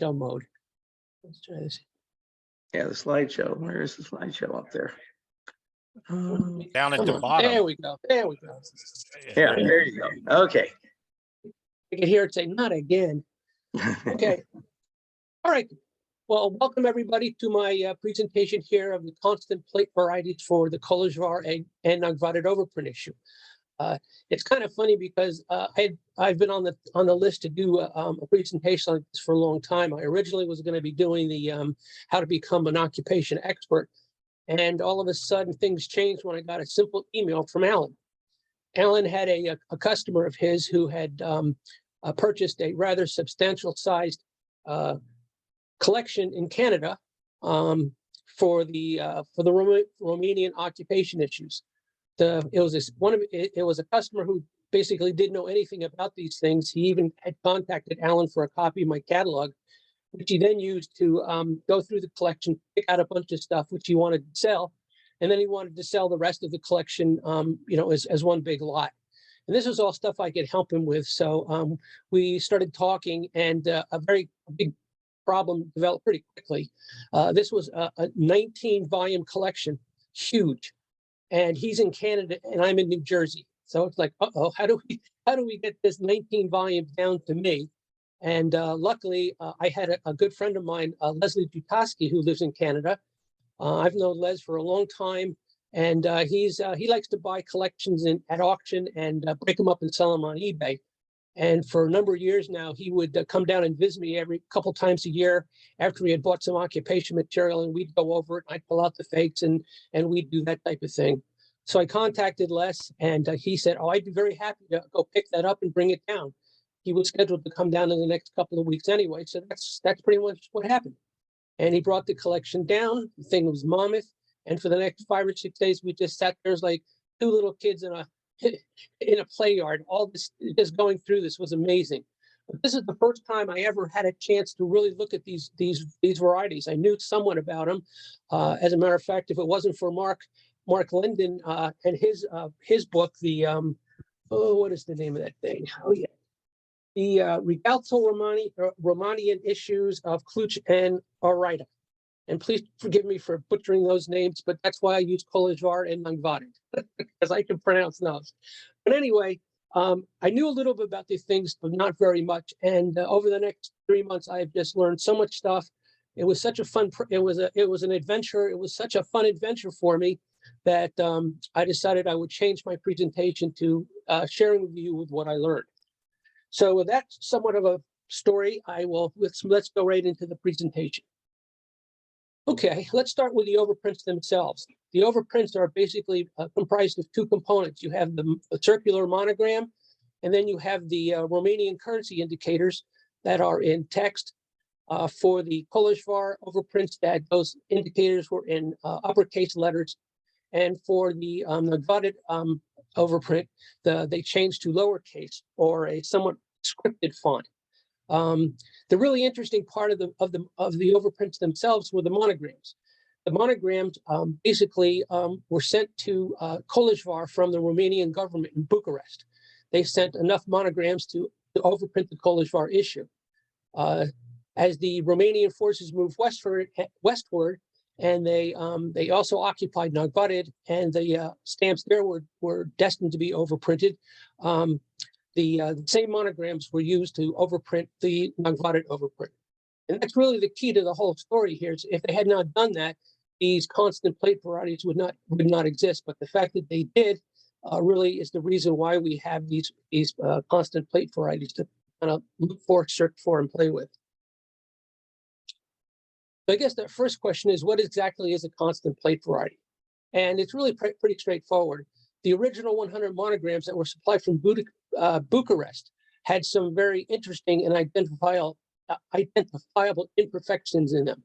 slideshow mode. Let's try this. Yeah, the slideshow. Where is the slideshow up there? Down at the bottom. There we go. There we go. Yeah, there you go. Okay. I can hear it say, not again. Okay. All right. Well, welcome everybody to my presentation here of the constant plate varieties for the Kolozsvar and Nagyvarad overprint issue. It's kind of funny because I've been on the list to do a presentation like this for a long time. I originally was going to be doing the how to become an occupation expert, and all of a sudden things changed when I got a simple email from Alan. Alan had a customer of his who had purchased a rather substantial sized collection in Canada for the Romanian occupation issues. It was a customer who basically didn't know anything about these things. He even had contacted Alan for a copy of my catalog, which he then used to go through the collection, pick out a bunch of stuff which he wanted to sell, and then he wanted to sell the rest of the collection, as one big lot. And this was all stuff I could help him with. So we started talking, and a very big problem developed pretty quickly. This was a 19-volume collection, huge. And he's in Canada and I'm in New Jersey. So it's like, uh-oh, how do we get this 19 volumes down to me? And luckily, I had a good friend of mine, Leslie Dutowski, who lives in Canada. I've known Les for a long time, and he likes to buy collections at auction and break them up and sell them on eBay. And for a number of years now, he would come down and visit me every couple times a year after he had bought some occupation material, and we'd go over it. I'd pull out the fakes and we'd do that type of thing. So I contacted Les, and he said, "Oh, I'd be very happy to go pick that up and bring it down." He was scheduled to come down in the next couple of weeks anyway, so that's pretty much what happened. And he brought the collection down. The thing was mammoth, and for the next 5 or 6 days, we just sat there as like two little kids in a play yard. All this, just going through this was amazing. But this is the first time I ever had a chance to really look at these varieties. I knew somewhat about them. As a matter of fact, if it wasn't for Mark Linden and his book, the what is the name of that thing? Oh yeah, the Rigalto Romanian issues of Kluch and Arita. And please forgive me for butchering those names, but that's why I use Kolozsvar and Nagyvarad, because I can pronounce those. But anyway, I knew a little bit about these things, but not very much. And over the next 3 months, I have just learned so much stuff. It was such a fun. It was an adventure. It was such a fun adventure for me that I decided I would change my presentation to sharing with you with what I learned. So with that somewhat of a story, let's go right into the presentation. Okay, let's start with the overprints themselves. The overprints are basically comprised of two components. You have the circular monogram, and then you have the Romanian currency indicators that are in text. For the Kolozsvar overprints, those indicators were in uppercase letters. And for the Nagyvarad overprint, they changed to lowercase or a somewhat scripted font. The really interesting part of the overprints themselves were the monograms. The monograms basically were sent to Kolozsvar from the Romanian government in Bucharest. They sent enough monograms to overprint the Kolozsvar issue. As the Romanian forces moved westward, and they also occupied Nagyvarad, and the stamps there were destined to be overprinted. The same monograms were used to overprint the Nagyvarad overprint. And that's really the key to the whole story here. If they had not done that, these constant plate varieties would not exist. But the fact that they did really is the reason why we have these constant plate varieties to kind of look for, search for, and play with. So I guess the first question is, what exactly is a constant plate variety? And it's really pretty straightforward. The original 100 monograms that were supplied from Bucharest had some very interesting and identifiable imperfections in them.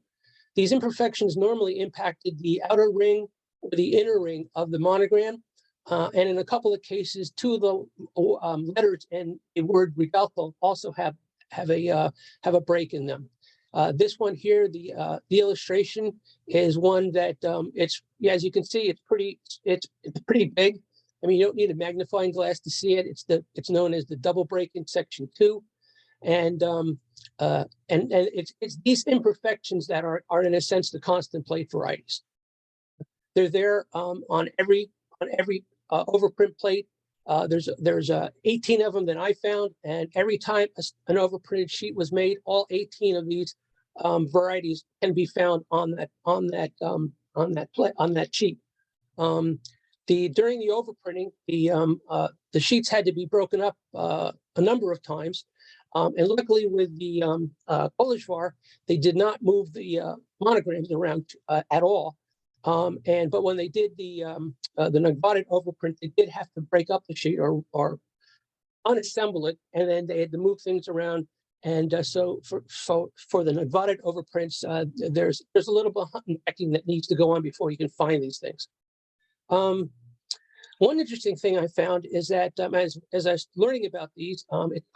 These imperfections normally impacted the outer ring or the inner ring of the monogram, and in a couple of cases, two of the letters and the word Rigalto also have a break in them. This one here, the illustration is one that as you can see, it's pretty big. I mean, you don't need a magnifying glass to see it. It's known as the double break in section 2, and it's these imperfections that are in a sense the constant plate varieties. They're there on every overprint plate. There's 18 of them that I found, and every time an overprinted sheet was made, all 18 of these varieties can be found on that sheet. During the overprinting, the sheets had to be broken up a number of times, and luckily with the Kolozsvar, they did not move the monograms around at all. But when they did the Nagyvarad overprint, they did have to break up the sheet or unassemble it, and then they had to move things around. And so for the Nagyvarad overprints, there's a little bit of hunting checking that needs to go on before you can find these things. One interesting thing I found is that as I was learning about these,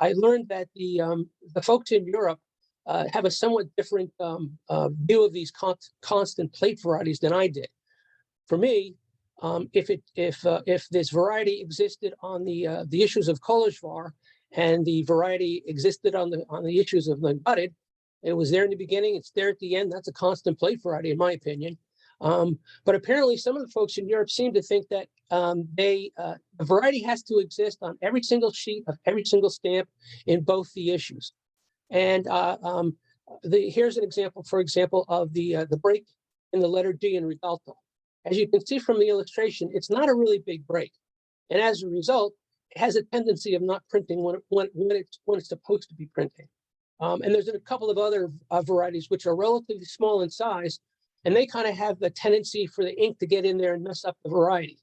I learned that the folks in Europe have a somewhat different view of these constant plate varieties than I did. For me, if this variety existed on the issues of Kolozsvar and the variety existed on the issues of Nagyvarad, it was there in the beginning, it's there at the end. That's a constant plate variety, in my opinion. But apparently, some of the folks in Europe seem to think that the variety has to exist on every single sheet of every single stamp in both the issues. And here's an example, for example, of the break in the letter D in Rigalto. As you can see from the illustration, it's not a really big break. And as a result, it has a tendency of not printing when it's supposed to be printing. And there's a couple of other varieties which are relatively small in size, and they kind of have the tendency for the ink to get in there and mess up the variety.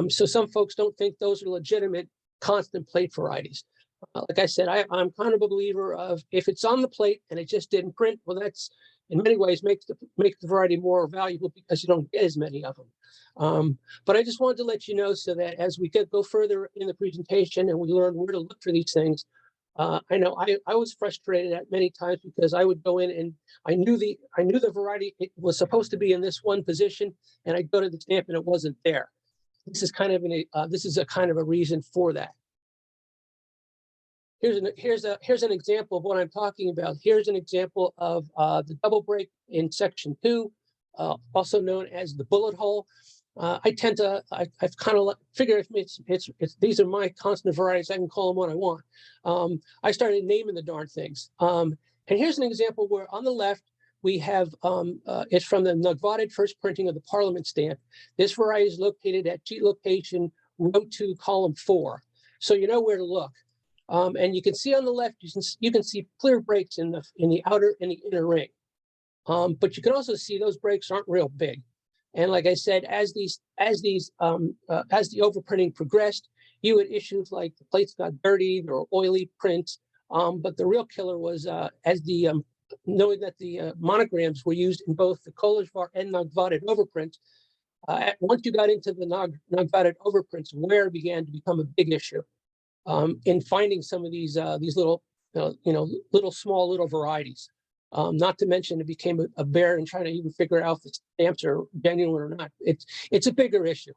So some folks don't think those are legitimate constant plate varieties. Like I said, I'm kind of a believer of if it's on the plate and it just didn't print, well, that's in many ways makes the variety more valuable because you don't get as many of them. But I just wanted to let you know so that as we go further in the presentation and we learn where to look for these things, I know I was frustrated at many times because I would go in and I knew the variety it was supposed to be in this one position, and I'd go to the stamp and it wasn't there. This is kind of a kind of a reason for that. Here's an example of what I'm talking about. Here's an example of the double break in section 2, also known as the bullet hole. I've kind of figured if these are my constant varieties, I can call them what I want. I started naming the darn things. And here's an example where on the left, we have, it's from the Nagyvarad first printing of the Parliament stamp. This variety is located at sheet location row 2, column 4. So you know where to look. And you can see on the left, you can see clear breaks in the outer and the inner ring. But you can also see those breaks aren't real big. And like I said, as the overprinting progressed, you had issues like the plates got dirty or oily prints. But the real killer was knowing that the monograms were used in both the Kolozsvar and Nagyvarad overprints. Once you got into the Nagyvarad overprints, wear began to become a big issue in finding some of these little, small varieties. Not to mention it became a bear in trying to even figure out if the stamps are genuine or not. It's a bigger issue.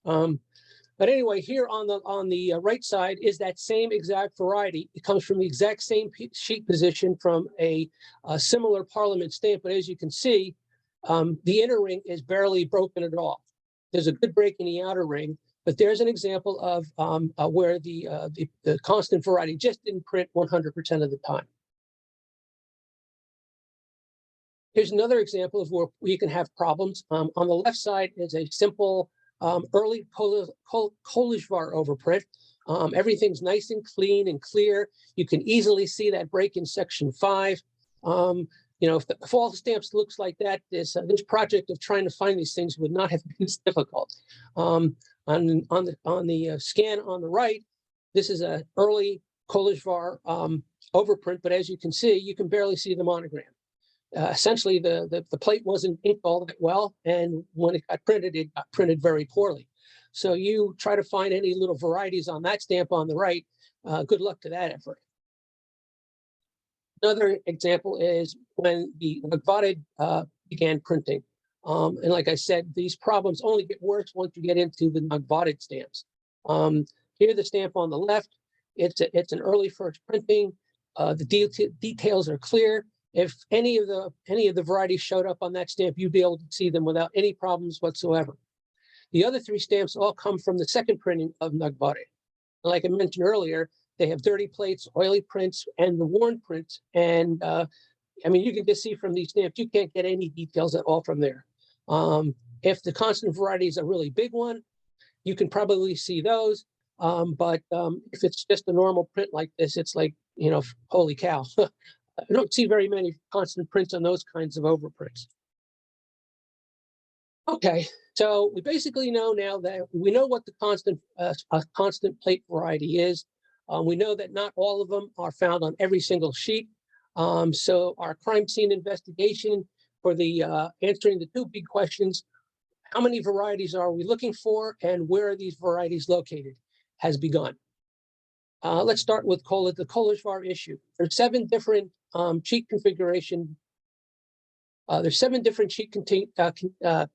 But anyway, here on the right side is that same exact variety. It comes from the exact same sheet position from a similar Parliament stamp. But as you can see, the inner ring is barely broken at all. There's a good break in the outer ring, but there's an example of where the constant variety just didn't print 100% of the time. Here's another example of where you can have problems. On the left side is a simple early Kolozsvar overprint. Everything's nice and clean and clear. You can easily see that break in section 5. If all the stamps looks like that, this project of trying to find these things would not have been as difficult. On the scan on the right, this is an early Kolozsvar overprint, but as you can see, you can barely see the monogram. Essentially, the plate wasn't inked all that well, and when it got printed very poorly. So you try to find any little varieties on that stamp on the right. Good luck to that effort. Another example is when the Nagyvarad began printing. And like I said, these problems only get worse once you get into the Nagyvarad stamps. Here, the stamp on the left, it's an early first printing. details are clear. If any of the varieties showed up on that stamp, you'd be able to see them without any problems whatsoever. The other 3 stamps all come from the second printing of Nagyvarad. Like I mentioned earlier, they have dirty plates, oily prints, and the worn prints. And I mean, you can just see from these stamps, you can't get any details at all from there. If the constant variety is a really big one, you can probably see those. But if it's just a normal print like this, it's like, you know, holy cow. I don't see very many constant prints on those kinds of overprints. Okay, so we basically know now that we know what the constant plate variety is. We know that not all of them are found on every single sheet. So our crime scene investigation for the answering the 2 big questions, how many varieties are we looking for and where are these varieties located, has begun. Let's start with the Kolozsvar issue. There's 7 different sheet configuration. There's 7 different sheet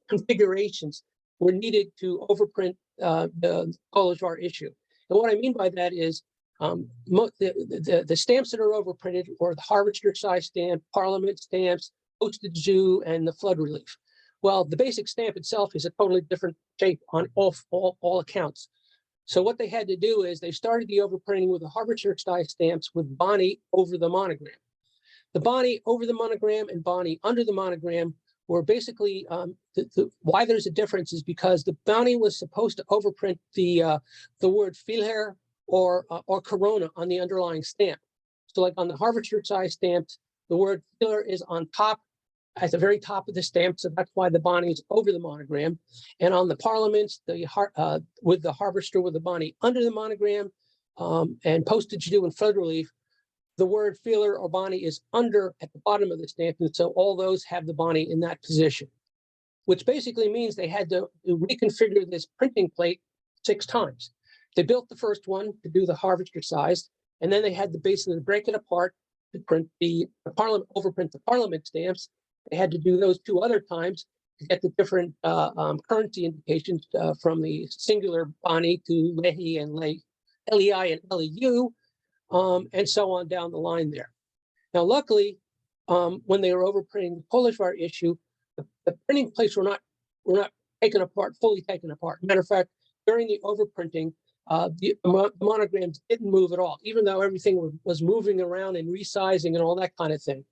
configurations were needed to overprint the Kolozsvar issue. And what I mean by that is the stamps that are overprinted are the harvester size stamp, parliament stamps, postage due, and the flood relief. Well, the basic stamp itself is a totally different shape on all accounts. So what they had to do is they started the overprinting with the harvester size stamps with Bonnie over the monogram. The Bonnie over the monogram and Bonnie under the monogram were basically, why there's a difference is because the Bonnie was supposed to overprint the word Philately or Corona on the underlying stamp. So like on the harvester size stamps, the word Philately is on top, at the very top of the stamp. So that's why the Bonnie is over the monogram. And on the parliaments, with the harvester with the Bonnie under the monogram and postage due and flood relief, the word Philately or Bonnie is under at the bottom of the stamp. And so all those have the Bonnie in that position, which basically means they had to reconfigure this printing plate 6 times. They built the first one to do the harvester size, and then they had to basically break it apart to print overprint the parliament stamps. They had to do those 2 other times to get the different currency indications from the singular Bonnie to Lehi and LEI and LEU. And so on down the line there. Now, luckily, when they were overprinting the Kolozsvar issue, the printing plates were not taken apart, fully taken apart. Matter of fact, during the overprinting, the monograms didn't move at all, even though everything was moving around and resizing and all that kind of thing.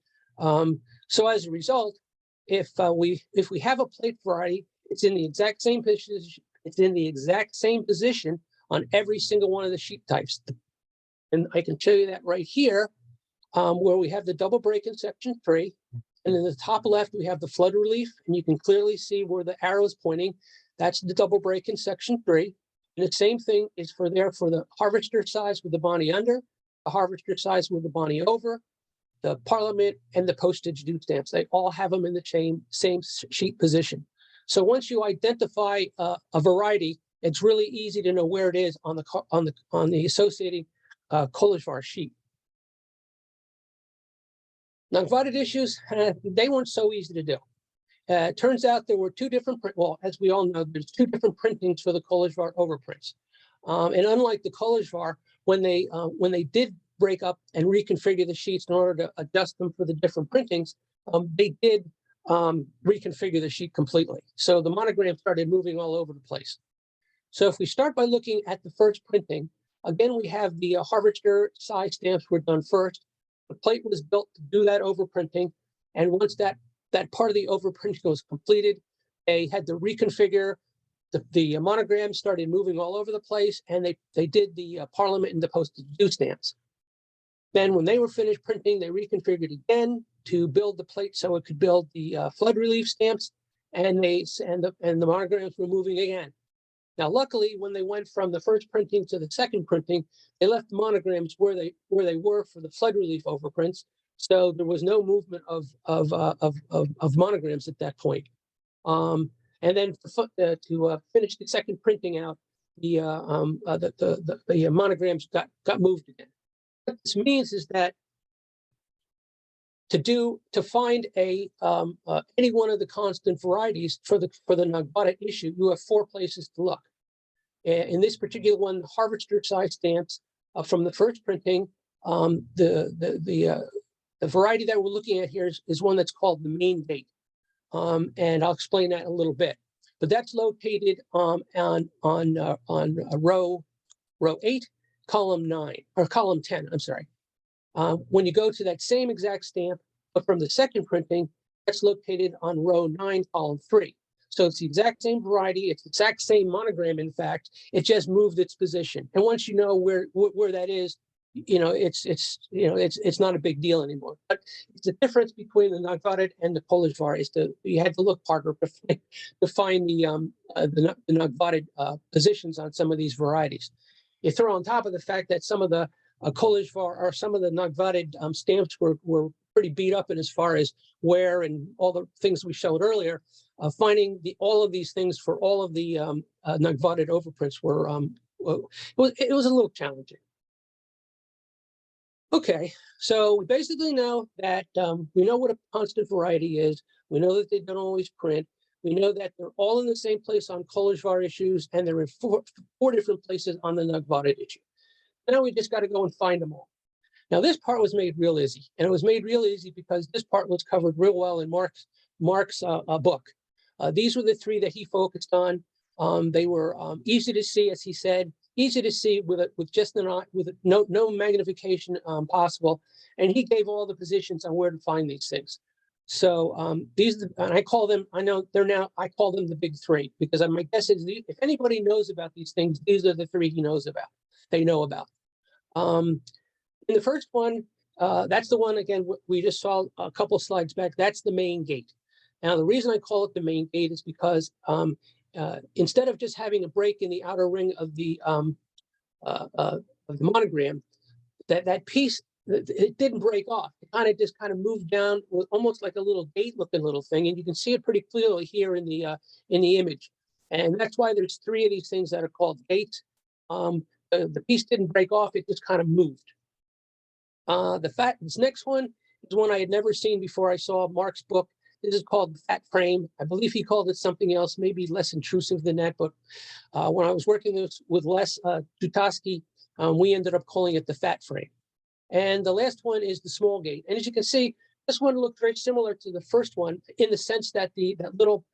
So as a result, if we have a plate variety, it's in the exact same position. It's in the exact same position on every single one of the sheet types. And I can show you that right here, where we have the double break in section 3. And in the top left, we have the flood relief. And you can clearly see where the arrow is pointing. That's the double break in section 3. And the same thing is for the harvester size with the Bonnie under, the harvester size with the Bonnie over, the parliament, and the postage due stamps. They all have them in the same sheet position. So once you identify a variety, it's really easy to know where it is on the associated Kolozsvar sheet. Nagyvarad issues, they weren't so easy to do. It turns out there were 2 different, as we all know, there's 2 different printings for the Kolozsvar overprints. And unlike the Kolozsvar, when they did break up and reconfigure the sheets in order to adjust them for the different printings, they did reconfigure the sheet completely. So the monogram started moving all over the place. So if we start by looking at the first printing, again, we have the harvester size stamps were done first. The plate was built to do that overprinting. And once that part of the overprinting was completed, they had to reconfigure. The monogram started moving all over the place, and they did the parliament and the postage due stamps. Then when they were finished printing, they reconfigured again to build the plate so it could build the flood relief stamps, and the monograms were moving again. Now, luckily, when they went from the first printing to the second printing, they left the monograms where they were for the flood relief overprints. So there was no movement of monograms at that point. And then to finish the second printing out, the monograms got moved again. What this means is that to find any one of the constant varieties for the Nagyvarad issue, you have 4 places to look. In this particular one, the harvester size stamps from the first printing The variety that we're looking at here is one that's called the main date. And I'll explain that in a little bit. But that's located on row 8, column 9, or column 10, I'm sorry. When you go to that same exact stamp, but from the second printing, that's located on row 9, column 3. So it's the exact same variety, it's the exact same monogram, in fact, it just moved its position. And once you know where that is, it's not a big deal anymore. But it's the difference between the Nagyvarad and the Kolozsvar is you had to look harder to find the Nagyvarad positions on some of these varieties. You throw on top of the fact that some of the Kolozsvar or some of the Nagyvarad stamps were pretty beat up in as far as wear and all the things we showed earlier. Finding all of these things for all of the Nagyvarad overprints it was a little challenging. Okay, so we basically know that we know what a constant variety is. We know that they don't always print. We know that they're all in the same place on Kolozsvar issues, and they're in four different places on the Nagyvarad issue. Now we just got to go and find them all. Now this part was made real easy, and it was made real easy because this part was covered real well in Mark's book. These were the three that he focused on. They were easy to see, as he said, easy to see with no magnification possible, and he gave all the positions on where to find these things. So and I call them, I call them the big three, because my guess is if anybody knows about these things, these are the three they know about. In the first one, that's the one, again, we just saw a couple of slides back, that's the main gate. Now, the reason I call it the main gate is because instead of just having a break in the outer ring of the monogram, that piece, it didn't break off. It just kind of moved down with almost like a little gate-looking little thing, and you can see it pretty clearly here in the image. And that's why there's three of these things that are called gates. The piece didn't break off; it just kind of moved. This next one is one I had never seen before I saw Mark's book. This is called the fat frame. I believe he called it something else, maybe less intrusive than that. But when I was working with Les Dutowski, we ended up calling it the fat frame. And the last one is the small gate. And as you can see, this one looked very similar to the first one in the sense that that little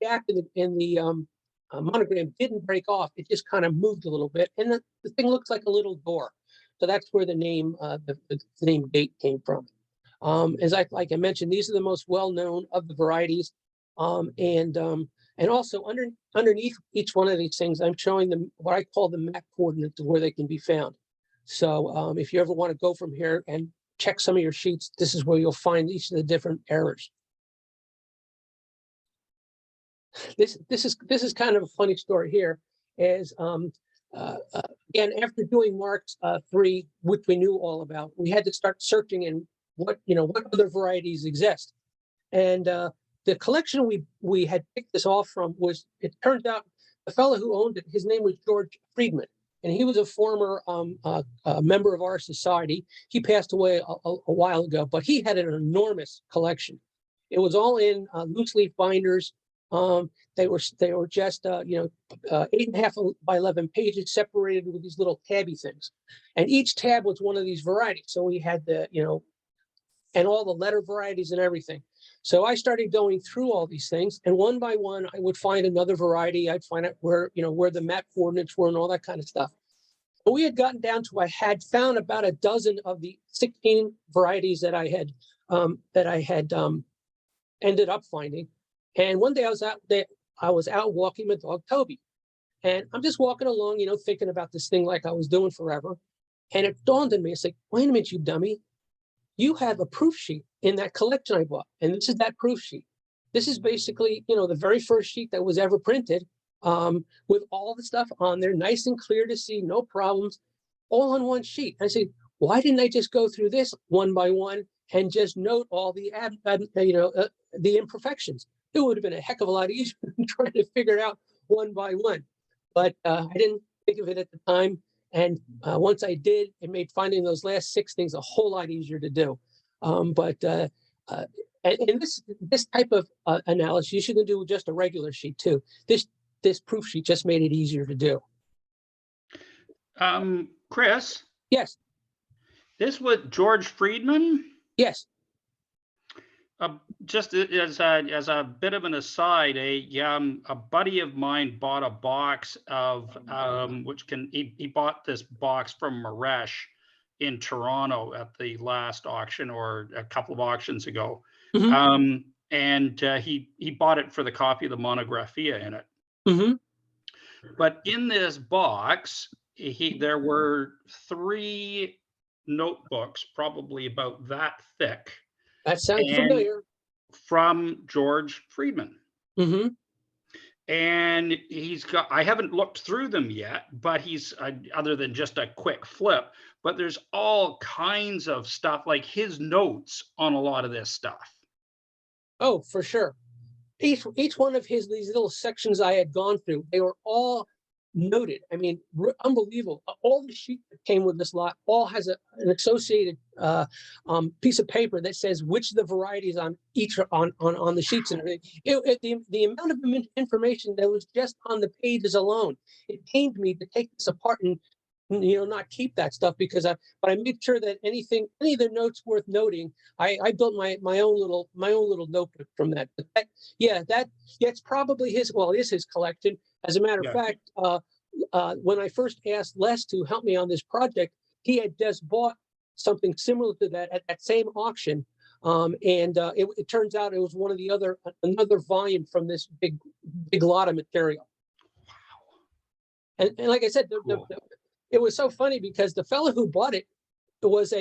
gap in the monogram didn't break off. It just kind of moved a little bit. And the thing looks like a little door. So that's where the name gate came from. Like I mentioned, these are the most well-known of the varieties. And also underneath each one of these things, I'm showing them what I call the map coordinates of where they can be found. So if you ever want to go from here and check some of your sheets, this is where you'll find each of the different errors. This is kind of a funny story here, is again, after doing Mark's 3, which we knew all about, we had to start searching in what other varieties exist. And the collection we had picked this off from was, it turns out the fellow who owned it, his name was George Friedman, and he was a former member of our society. He passed away a while ago, but he had an enormous collection. It was all in loose leaf binders. They were just 8.5 by 11 pages, separated with these little tabby things, and each tab was one of these varieties. So we had and all the letter varieties and everything. So I started going through all these things, and one by one, I would find another variety. I'd find out where the map coordinates were and all that kind of stuff. But we had gotten down to, I had found about a dozen of the 16 varieties that I had ended up finding. And one day I was out walking my dog Toby, and I'm just walking along, thinking about this thing like I was doing forever. And it dawned on me, it's like, wait a minute, you dummy. You have a proof sheet in that collection I bought, and this is that proof sheet. This is basically, the very first sheet that was ever printed, with all the stuff on there, nice and clear to see, no problems, all on one sheet. I said, why didn't I just go through this one by one and just note all the the imperfections? It would have been a heck of a lot easier than trying to figure it out one by one. But I didn't think of it at the time. And once I did, it made finding those last 6 things a whole lot easier to do. And this type of analysis, you shouldn't do just a regular sheet too. This proof sheet just made it easier to do. Chris? Yes. This was George Friedman. Yes. Just as a bit of an aside, a buddy of mine bought a box of he bought this box from Maresh in Toronto at the last auction or a couple of auctions ago. Mhm. And he bought it for the copy of the Monographia in it. Mm-hmm. But in this box, there were 3 notebooks, probably about that thick. That sounds And familiar. from George Friedman. Mm-hmm. And I haven't looked through them yet, but he's other than just a quick flip, but there's all kinds of stuff like his notes on a lot of this stuff. Oh, for sure. Each one of these little sections I had gone through, they were all noted. I mean, unbelievable. All the sheet that came with this lot all has an associated piece of paper that says which of the varieties on each on the sheets and everything. The amount of information that was just on the pages alone, it pained me to take this apart and not keep that stuff because but I made sure that any of the notes worth noting, I built my own little notebook from that. But that's probably his. Well, it is his collection. As a matter of fact, when I first asked Les to help me on this project, he had just bought something similar to that at that same auction, and it turns out it was another volume from this big lot of material. Wow! And like I said, cool. It was so funny because the fellow who bought it he's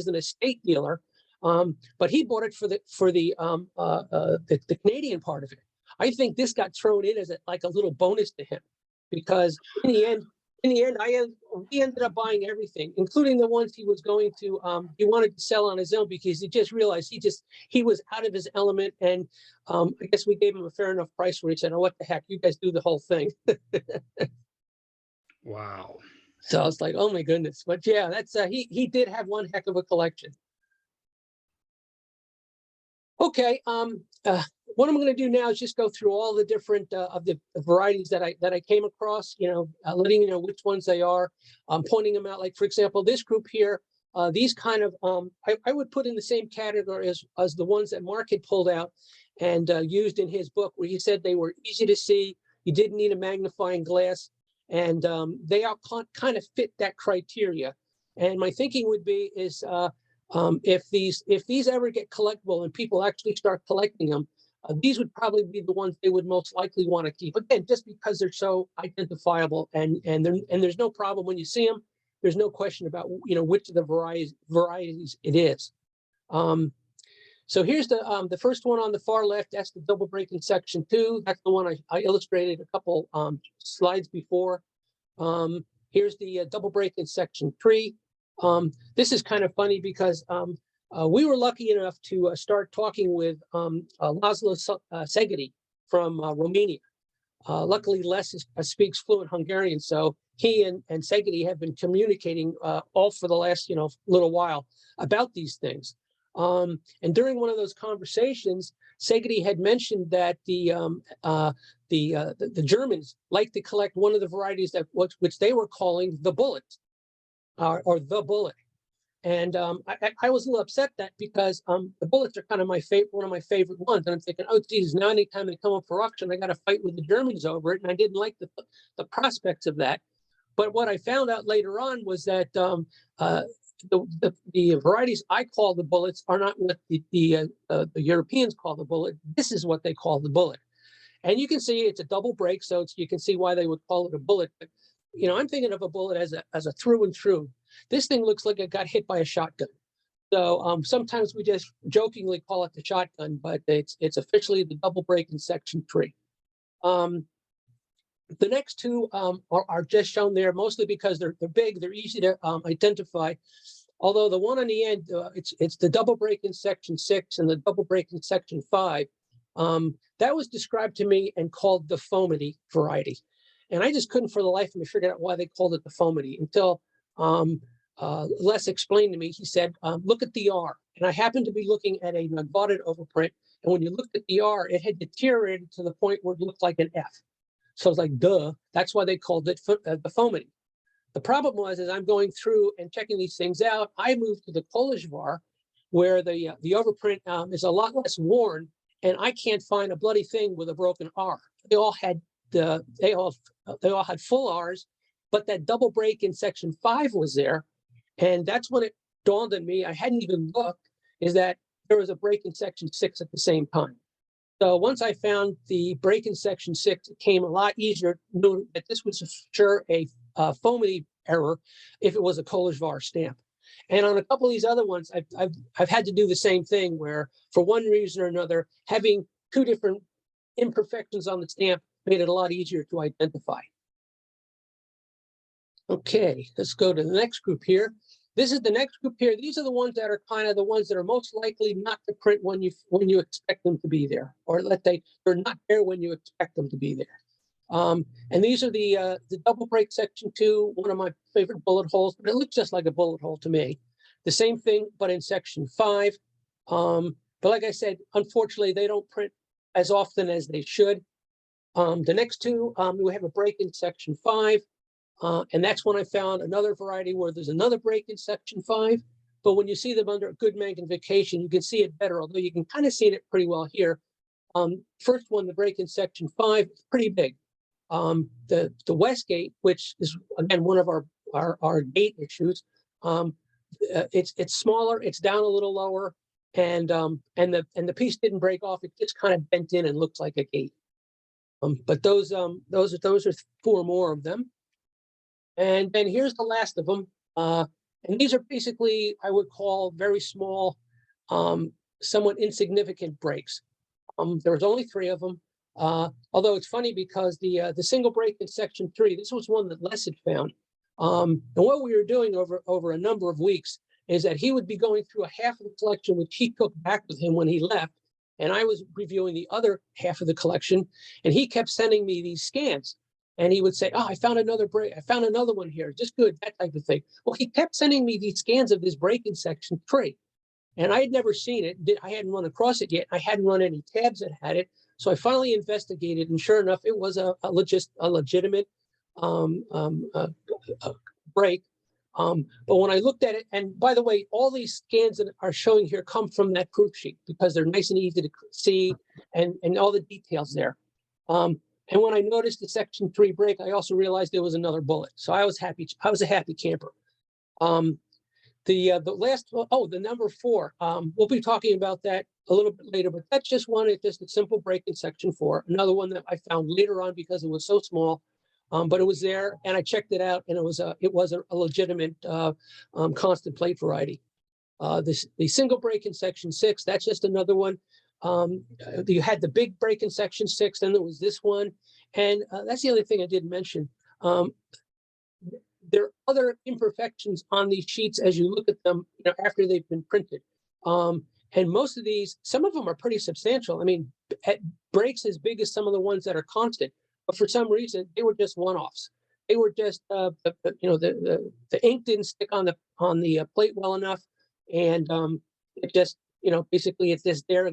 an estate dealer, but he bought it for the Canadian part of it. I think this got thrown in as like a little bonus to him, because in the end, we ended up buying everything, including the ones he was going to. He wanted to sell on his own because he just realized he was out of his element, and I guess we gave him a fair enough price where he said, "Oh, what the heck, you guys do the whole thing." Wow. So I was like, oh my goodness. But yeah, that's he did have one heck of a collection. Okay, what I'm going to do now is just go through all the different of the varieties that I came across, letting you know which ones they are, pointing them out. Like, for example, this group here, these kind of, I would put in the same category as the ones that Mark had pulled out and used in his book, where he said they were easy to see, you didn't need a magnifying glass, and they all kind of fit that criteria. And my thinking would be is if these ever get collectible and people actually start collecting them, these would probably be the ones they would most likely want to keep. Again, just because they're so identifiable, and there's no problem when you see them. There's no question about which of the varieties it is. So here's the first one on the far left. That's the double break in section 2. That's the one I illustrated a couple slides before. Here's the double break in section 3. This is kind of funny because we were lucky enough to start talking with Laszlo Szegedi from Romania. Luckily, Les speaks fluent Hungarian, so he and Szegedi have been communicating all for the last little while about these things. And during one of those conversations, Szegedi had mentioned that the Germans like to collect one of the varieties which they were calling the bullet, or the bullet. And I was a little upset because the bullets are kind of one of my favorite ones. And I'm thinking, oh, geez, now anytime they come up for auction, I got to fight with the Germans over it. And I didn't like the prospects of that. But what I found out later on was that the varieties I call the bullets are not what the Europeans call the bullet. This is what they call the bullet. And you can see it's a double break, so you can see why they would call it a bullet. But I'm thinking of a bullet as a through and through. This thing looks like it got hit by a shotgun. So sometimes we just jokingly call it the shotgun, but it's officially the double break in section 3. The next two are just shown there mostly because they're big, they're easy to identify. Although the one on the end, it's the double break in section 6 and the double break in section 5. That was described to me and called the Fomity variety. And I just couldn't for the life of me figure out why they called it the Fomity until Les explained to me. He said, look at the R. And I happened to be looking at a Nagyvarad overprint. And when you looked at the R, it had deteriorated to the point where it looked like an F. So I was like, duh, that's why they called it the Fomity. The problem was, as I'm going through and checking these things out, I moved to the Kolozsvar, where the overprint is a lot less worn, and I can't find a bloody thing with a broken R. They all had they all had full R's, but that double break in section 5 was there, and that's when it dawned on me. I hadn't even looked. Is that there was a break in section 6 at the same time. So once I found the break in section 6, it came a lot easier to know that this was for sure a foamy error if it was a Kolozsvar stamp. And on a couple of these other ones, I've had to do the same thing where, for one reason or another, having two different imperfections on the stamp made it a lot easier to identify. Okay, let's go to the next group here. This is the next group here. These are the ones that are kind of the ones that are most likely not to print when you expect them to be there, or they're not there when you expect them to be there. And these are the double break section 2, one of my favorite bullet holes, but it looks just like a bullet hole to me. The same thing, but in section 5. But like I said, unfortunately, they don't print as often as they should. The next two, we have a break in section 5. And that's when I found another variety where there's another break in section 5. But when you see them under good magnification, you can see it better, although you can kind of see it pretty well here. First one, the break in section 5, is pretty big. The West Gate, which is again one of our gate issues, it's smaller, it's down a little lower, and the piece didn't break off. It just kind of bent in and looks like a gate. But those are 4 more of them. And then here's the last of them. And these are basically, I would call, very small, somewhat insignificant breaks. There was only 3 of them. Although it's funny because the single break in section 3, this was one that Les had found. And what we were doing over a number of weeks is that he would be going through a half of the collection, which he took back with him when he left. And I was reviewing the other half of the collection, and he kept sending me these scans. And he would say, oh, I found another break. I found another one here. Just good, that type of thing. Well, he kept sending me these scans of this break in section 3. And I had never seen it. I hadn't run across it yet. I hadn't run any tabs that had it. So I finally investigated, and sure enough, it was a legitimate break. But when I looked at it, and by the way, all these scans that are showing here come from that proof sheet because they're nice and easy to see, and all the details there. And when I noticed the section 3 break, I also realized there was another bullet. So I was happy. I was a happy camper. The last, the number 4. We'll be talking about that a little bit later, but that's just one. It's just a simple break in section 4. Another one that I found later on because it was so small, but it was there, and I checked it out, and it was a legitimate constant plate variety. The single break in section 6. That's just another one. You had the big break in section 6, then there was this one, and that's the other thing I didn't mention. There are other imperfections on these sheets as you look at them, after they've been printed. And most of these, some of them are pretty substantial. I mean, breaks as big as some of the ones that are constant, but for some reason they were just one-offs. They were just, the ink didn't stick on the plate well enough, and it just, basically it's just there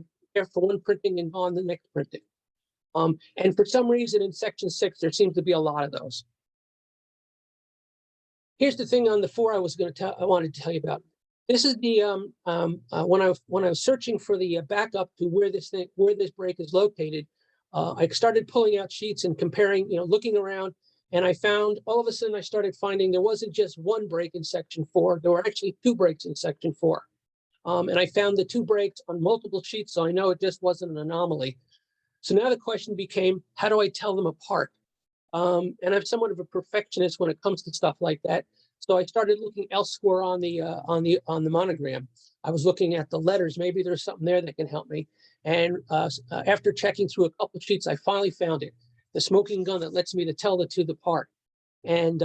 for one printing and on the next printing. And for some reason in section 6, there seems to be a lot of those. Here's the thing on the 4 I wanted to tell you about. This is the when I was searching for the backup to where this break is located, I started pulling out sheets and comparing, looking around, and I found all of a sudden I started finding there wasn't just one break in section 4. There were actually 2 breaks in section 4. And I found the 2 breaks on multiple sheets, so I know it just wasn't an anomaly. So now the question became, how do I tell them apart? And I'm somewhat of a perfectionist when it comes to stuff like that. So I started looking elsewhere on the monogram. I was looking at the letters. Maybe there's something there that can help me. And after checking through a couple of sheets, I finally found it. The smoking gun that lets me to tell the 2 apart. And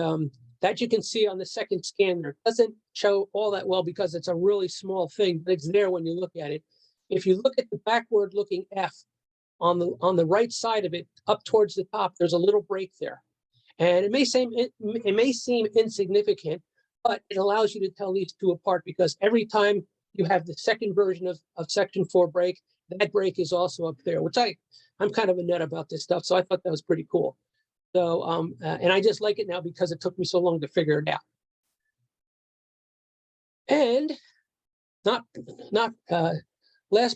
that you can see on the second scan there. It doesn't show all that well because it's a really small thing, but it's there when you look at it. If you look at the backward looking F on the right side of it, up towards the top, there's a little break there. And it may seem insignificant, but it allows you to tell these 2 apart because every time you have the second version of section 4 break, that break is also up there, which I'm kind of a nut about this stuff. So I thought that was pretty cool. So, and I just like it now because it took me so long to figure it out. And last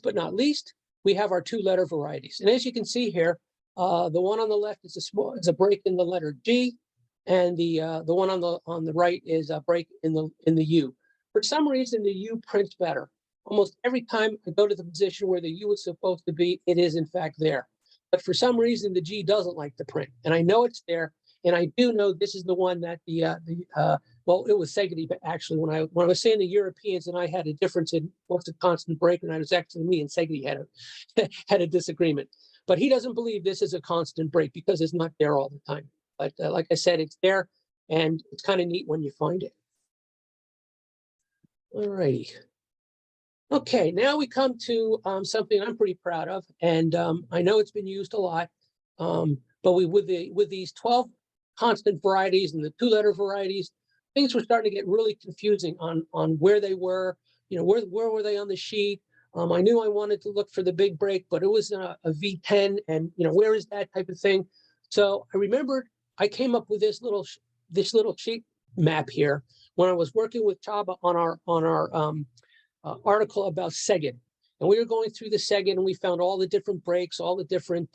but not least, we have our 2-letter varieties. And as you can see here, the one on the left is a break in the letter G, and the one on the right is a break in the U. For some reason, the U prints better. Almost every time I go to the position where the U is supposed to be, it is in fact there. But for some reason, the G doesn't like to print, and I know it's there. And I do know this is the one that well, it was Segedy, but actually when I was saying the Europeans and I had a difference in what's a constant break, and it was actually me and Segedy had a disagreement. But he doesn't believe this is a constant break because it's not there all the time. But like I said, it's there, and it's kind of neat when you find it. All righty. Okay, now we come to something I'm pretty proud of, and I know it's been used a lot, but with these 12 constant varieties and the 2-letter varieties, things were starting to get really confusing on where they were. Where were they on the sheet? I knew I wanted to look for the big break, but it was a V10, and where is that type of thing? So I remembered I came up with this little sheet map here when I was working with Chaba on our article about Seged. And we were going through the Seged, and we found all the different breaks, all the different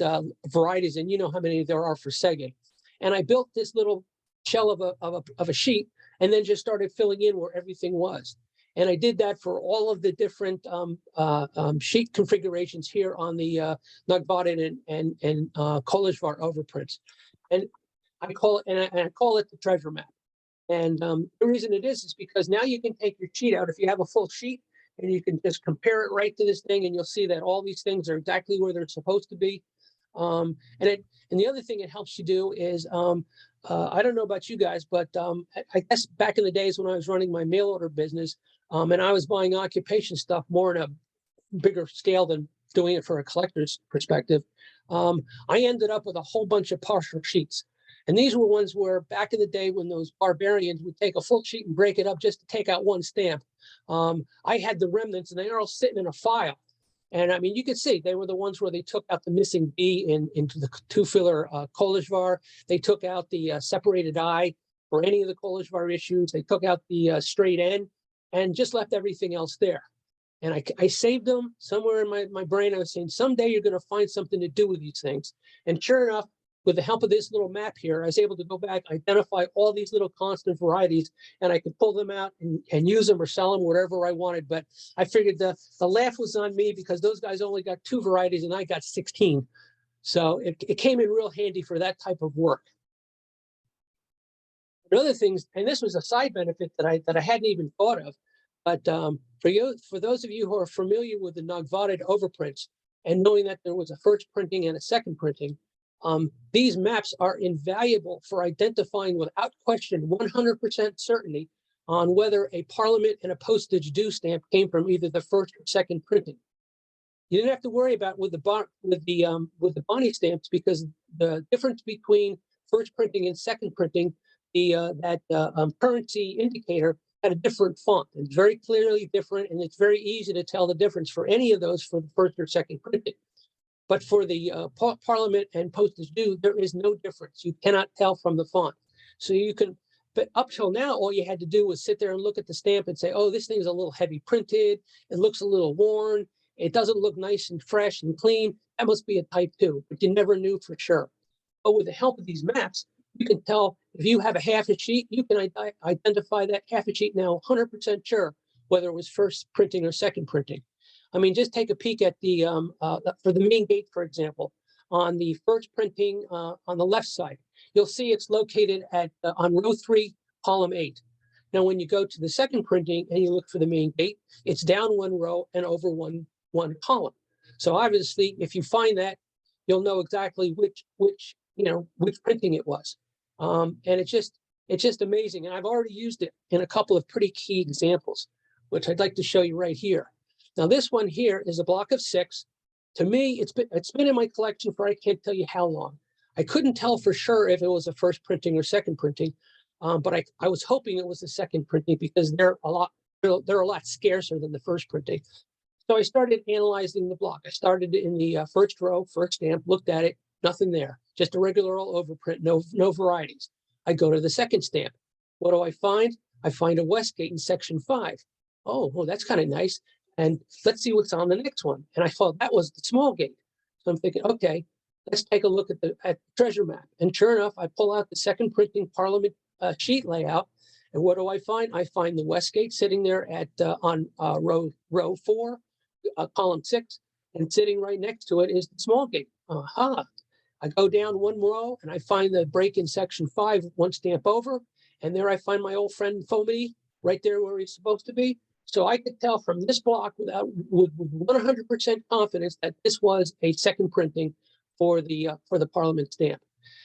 varieties, and you know how many there are for Seged. And I built this little shell of a sheet, and then just started filling in where everything was. And I did that for all of the different sheet configurations here on the Nagyvarad and Kolozsvar overprints. And I call it the treasure map. And the reason it is because now you can take your sheet out if you have a full sheet, and you can just compare it right to this thing, and you'll see that all these things are exactly where they're supposed to be. And the other thing it helps you do is, I don't know about you guys, but I guess back in the days when I was running my mail order business, and I was buying occupation stuff more in a bigger scale than doing it for a collector's perspective, I ended up with a whole bunch of partial sheets. And these were ones where back in the day when those barbarians would take a full sheet and break it up just to take out one stamp, I had the remnants, and they were all sitting in a file. And I mean, you could see they were the ones where they took out the missing B into the 2-filler Kolozsvar. They took out the separated I for any of the Kolozsvar issues. They took out the straight N and just left everything else there. And I saved them somewhere in my brain. I was saying, someday you're going to find something to do with these things. And sure enough, with the help of this little map here, I was able to go back, identify all these little constant varieties, and I could pull them out and use them or sell them wherever I wanted. But I figured the laugh was on me because those guys only got 2 varieties and I got 16. So it came in real handy for that type of work. And other things, and this was a side benefit that I hadn't even thought of, but for those of you who are familiar with the Nagyvarad overprints and knowing that there was a first printing and a second printing, these maps are invaluable for identifying without question 100% certainty on whether a parliament and a postage due stamp came from either the first or second printing. You didn't have to worry about with the Bonnie stamps, because the difference between first printing and second printing, that currency indicator had a different font. It's very clearly different, and it's very easy to tell the difference for any of those for the first or second printing. But for the parliament and postage due, there is no difference. You cannot tell from the font. So you can, but up till now, all you had to do was sit there and look at the stamp and say, oh, this thing's a little heavy printed. It looks a little worn. It doesn't look nice and fresh and clean. That must be a type 2, but you never knew for sure. But with the help of these maps, you can tell if you have a half a sheet, you can identify that half a sheet now 100% sure whether it was first printing or second printing. I mean, just take a peek at the, for the main gate, for example, on the first printing on the left side, you'll see it's located at on row 3, column 8. Now, when you go to the second printing and you look for the main gate, it's down 1 row and over one column. So obviously, if you find that, you'll know exactly which printing it was. And it's just amazing. And I've already used it in a couple of pretty key examples, which I'd like to show you right here. Now, this one here is a block of 6. To me, it's been in my collection for I can't tell you how long. I couldn't tell for sure if it was a first printing or second printing, but I was hoping it was the second printing because they're a lot scarcer than the first printing. So I started analyzing the block. I started in the first row, first stamp, looked at it, nothing there, just a regular old overprint, no varieties. I go to the second stamp. What do I find? I find a Westgate in section 5. Oh, well, that's kind of nice. And let's see what's on the next one. And I thought that was the small gate. So I'm thinking, okay, let's take a look at the treasure map. And sure enough, I pull out the second printing Parliament sheet layout. And what do I find? I find the Westgate sitting there at on row 4, column 6, and sitting right next to it is the small gate. Aha. I go down one row and I find the break in section 5, one stamp over. And there I find my old friend Foamy right there where he's supposed to be. So I could tell from this block with 100% confidence that this was a second printing for the Parliament stamp.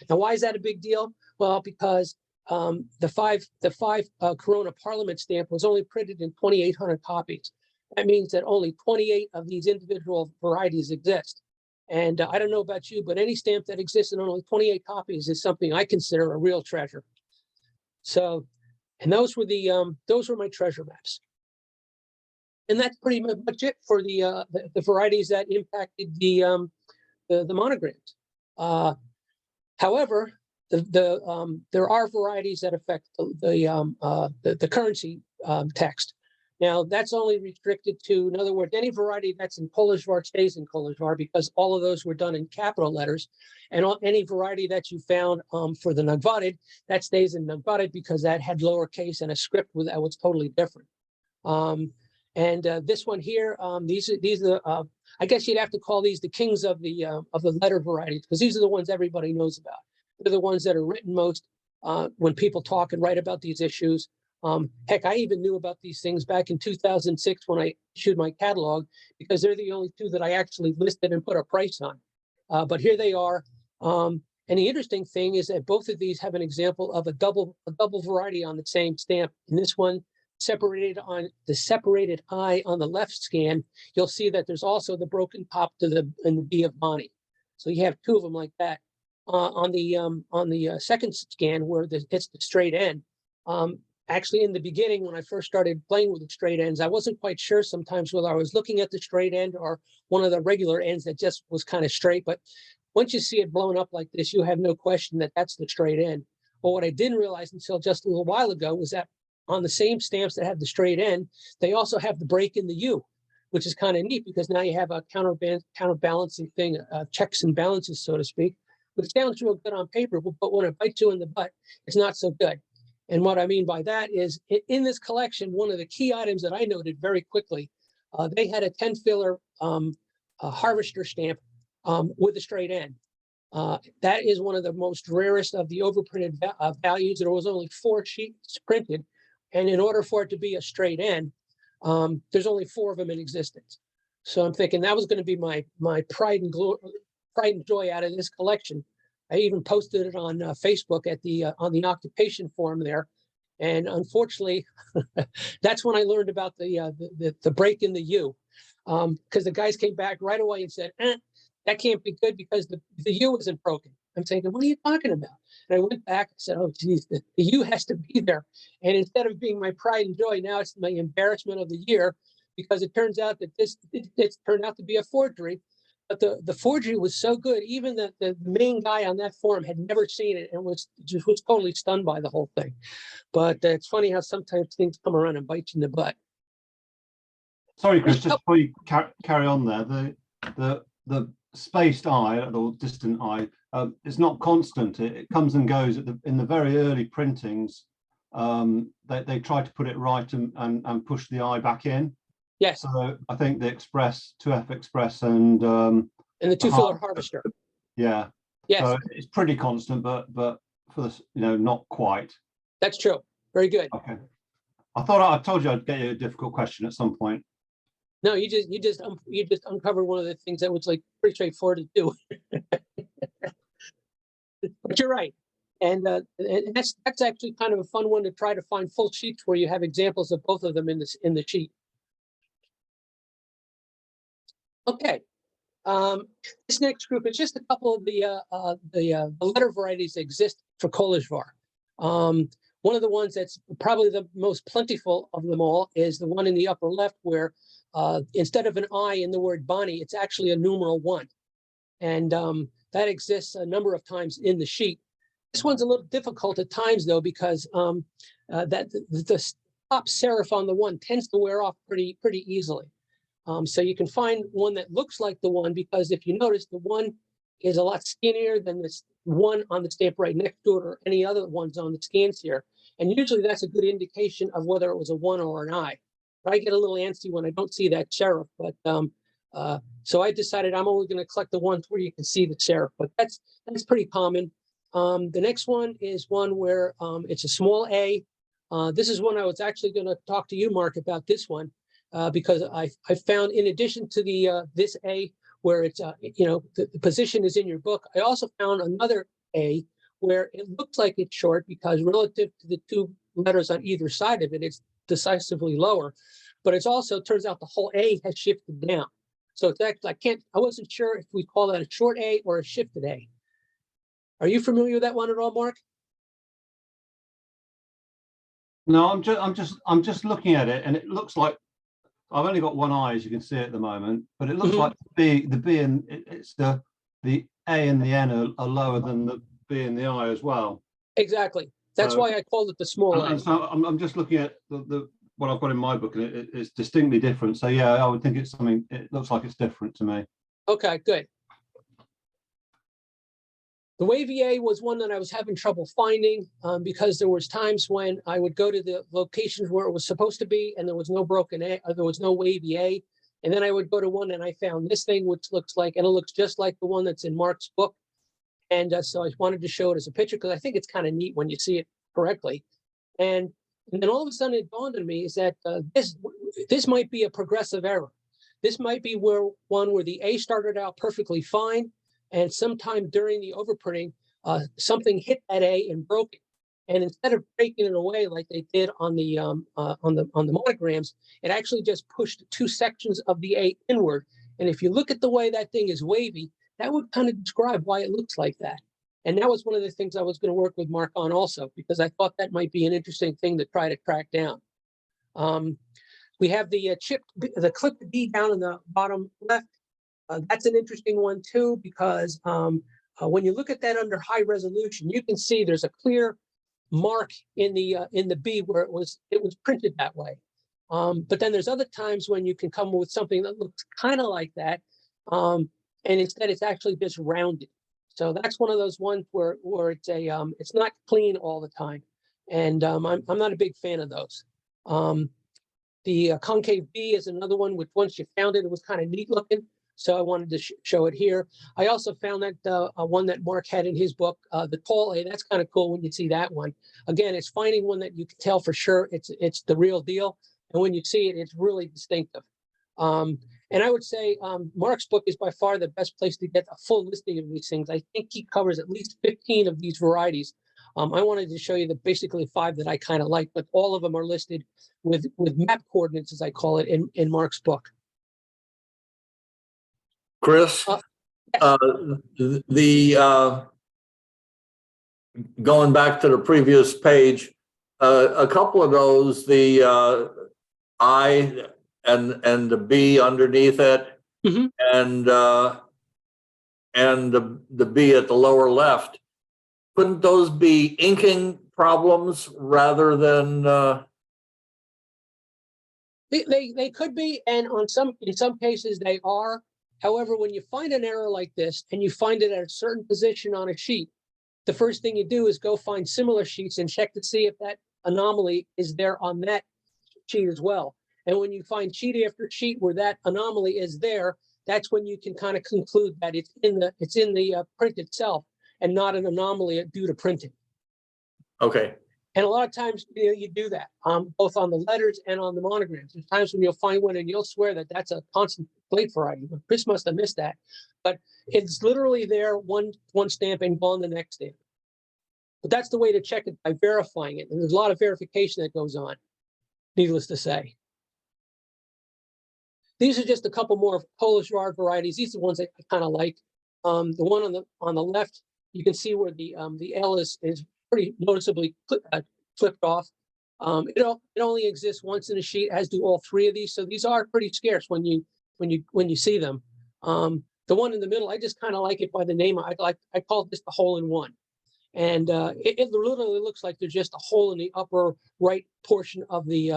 Now, why is that a big deal? Well, because the five Corona Parliament stamp was only printed in 2,800 copies. That means that only 28 of these individual varieties exist. And I don't know about you, but any stamp that exists in only 28 copies is something I consider a real treasure. So, and those were my treasure maps. And that's pretty much it for the varieties that impacted the monograms. However, there are varieties that affect the currency text. Now, that's only restricted to, in other words, any variety that's in Kolozsvar stays in Kolozsvar because all of those were done in capital letters. And any variety that you found for the Nagyvarad, that stays in Nagyvarad because that had lowercase and a script that was totally different. This one here, these are I guess you'd have to call these the kings of the letter varieties because these are the ones everybody knows about. They're the ones that are written most when people talk and write about these issues. Heck, I even knew about these things back in 2006 when I issued my catalog because they're the only two that I actually listed and put a price on. But here they are. And the interesting thing is that both of these have an example of a double variety on the same stamp. In this one, separated on the separated I on the left scan, you'll see that there's also the broken top to the B of Bonnie. So you have two of them like that. On the second scan where it's the straight end. Actually, in the beginning, when I first started playing with the straight ends, I wasn't quite sure sometimes whether I was looking at the straight end or one of the regular ends that just was kind of straight. But once you see it blown up like this, you have no question that that's the straight end. But what I didn't realize until just a little while ago was that on the same stamps that have the straight end, they also have the break in the U, which is kind of neat because now you have a counterbalancing thing, checks and balances, so to speak, which sounds real good on paper, but when it bites you in the butt, it's not so good. And what I mean by that is in this collection, one of the key items that I noted very quickly, they had a 10 filler harvester stamp with a straight end. That is one of the most rarest of the overprinted values. There was only 4 sheets printed. And in order for it to be a straight end, there's only 4 of them in existence. So I'm thinking that was going to be my pride and joy out of this collection. I even posted it on Facebook on the occupation forum there, and unfortunately, that's when I learned about the break in the U, because the guys came back right away and said, "That can't be good because the U isn't broken." I'm thinking, "What are you talking about?" And I went back and said, "Oh, geez, the U has to be there." And instead of being my pride and joy, now it's my embarrassment of the year because it turns out that it turned out to be a forgery. But the forgery was so good, even the main guy on that forum had never seen it and was totally stunned by the whole thing. But it's funny how sometimes things come around and bite you in the butt. Sorry, Chris, just before you carry on there, the spaced I, or distant I, is not constant. It comes and goes. In the very early printings, they try to put it right and push the I back in. Yes. So I think the Express, 2F Express, and the 2 filler harvester. Yeah. Yes. So it's pretty constant, but for this, not quite. That's true. Very good. Okay. I told you I'd get you a difficult question at some point. No, you just uncovered one of the things that was like pretty straightforward to do. But you're right. And that's actually kind of a fun one to try to find full sheets where you have examples of both of them in the sheet. Okay, this next group is just a couple of the letter varieties that exist for Kolozsvar. One of the ones that's probably the most plentiful of them all is the one in the upper left where instead of an I in the word Bonnie, it's actually a numeral 1. And that exists a number of times in the sheet. This one's a little difficult at times though, because the top serif on the one tends to wear off pretty easily. So you can find one that looks like the one, because if you notice, the one is a lot skinnier than this one on the stamp right next to it, or any other ones on the scans here. And usually that's a good indication of whether it was a one or an I. But I get a little antsy when I don't see that serif. But so I decided I'm only going to collect the ones where you can see the serif. But that's pretty common. The next one is one where it's a small a. This is one I was actually going to talk to you, Mark, about this one, because I found, in addition to the this a where it's the position is in your book, I also found another a where it looks like it's short, because relative to the two letters on either side of it, it's decisively lower. But it's also, turns out the whole a has shifted down. So it's actually, I wasn't sure if we call that a short a or a shifted a. Are you familiar with that one at all, Mark? No, I'm just looking at it, and it looks like I've only got one eye, as you can see at the moment, but it looks like the B and it's the A and the N are lower than the B and the I as well. Exactly. That's why I called it the small and a. so I'm just looking at the what I've got in my book, and it's distinctly different. So yeah, I would think it's something. It looks like it's different to me. Okay, good. The wavy A was one that I was having trouble finding because there was times when I would go to the locations where it was supposed to be and there was no broken A, or there was no wavy A. And then I would go to one and I found this thing, which looks like, and it looks just like the one that's in Mark's book. And so I wanted to show it as a picture because I think it's kind of neat when you see it correctly. And then all of a sudden it dawned on me is that this might be a progressive error. This might be one where the A started out perfectly fine, and sometime during the overprinting, something hit that A and broke it. And instead of breaking it away like they did on the monograms, it actually just pushed two sections of the A inward. And if you look at the way that thing is wavy, that would kind of describe why it looks like that. And that was one of the things I was going to work with Mark on also, because I thought that might be an interesting thing to try to track down. We have the clip D down in the bottom left. That's an interesting one too, because when you look at that under high resolution, you can see there's a clear mark in the B where it was printed that way. But then there's other times when you can come with something that looks kind of like that, and instead it's actually just rounded. So that's one of those ones where it's not clean all the time, and I'm not a big fan of those. The concave B is another one which, once you found it, it was kind of neat looking. So I wanted to show it here. I also found that one that Mark had in his book, the tall A. That's kind of cool when you see that one. Again, it's finding one that you can tell for sure it's the real deal. And when you see it, it's really distinctive. And I would say Mark's book is by far the best place to get a full listing of these things. I think he covers at least 15 of these varieties. I wanted to show you basically 5 that I kind of like, but all of them are listed with map coordinates, as I call it, in Mark's book. Chris, going back to the previous page, a couple of those, the I and the B underneath it, and the B at the lower left, couldn't those be inking problems rather than? They could be, and in some cases they are. However, when you find an error like this and you find it at a certain position on a sheet, the first thing you do is go find similar sheets and check to see if that anomaly is there on that sheet as well. And when you find sheet after sheet where that anomaly is there, that's when you can kind of conclude that it's in the print itself and not an anomaly due to printing. Okay. And a lot of times, you do that, both on the letters and on the monograms. There's times when you'll find one and you'll swear that that's a constant plate variety. But Chris must have missed that. But it's literally there, one stamp and gone the next stamp. But that's the way to check it, by verifying it. And there's a lot of verification that goes on, needless to say. These are just a couple more Kolozsvar varieties. These are the ones I kind of like. The one on the left, you can see where the L is pretty noticeably flipped off. It only exists once in a sheet, as do all 3 of these. So these are pretty scarce when you see them. The one in the middle, I just kind of like it by the name. I call this the hole-in-one. And it literally looks like there's just a hole in the upper right portion of the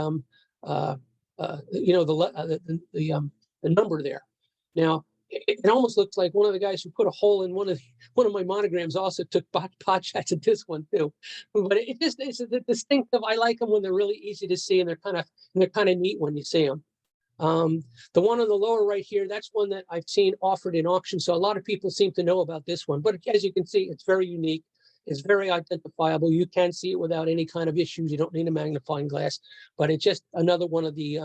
the number there. Now it almost looks like one of the guys who put a hole in one of my monograms also took pot shots at this one too. But it's a distinctive. I like them when they're really easy to see and they're kind of neat when you see them. The one on the lower right here, that's one that I've seen offered in auction. So a lot of people seem to know about this one. But as you can see, it's very unique. It's very identifiable. You can see it without any kind of issues. You don't need a magnifying glass. But it's just another one of the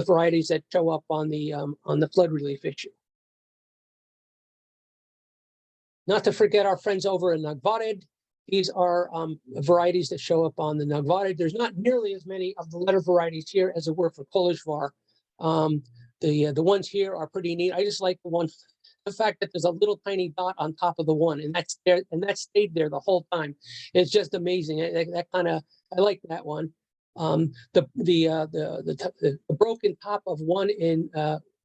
varieties that show up on the flood relief issue. Not to forget our friends over in Nagyvarad. These are varieties that show up on the Nagyvarad. There's not nearly as many of the letter varieties here as there were for Kolozsvar. The ones here are pretty neat. I just like the fact that there's a little tiny dot on top of the one, and that's there, and that stayed there the whole time. It's just amazing. I like that one. The broken top of one in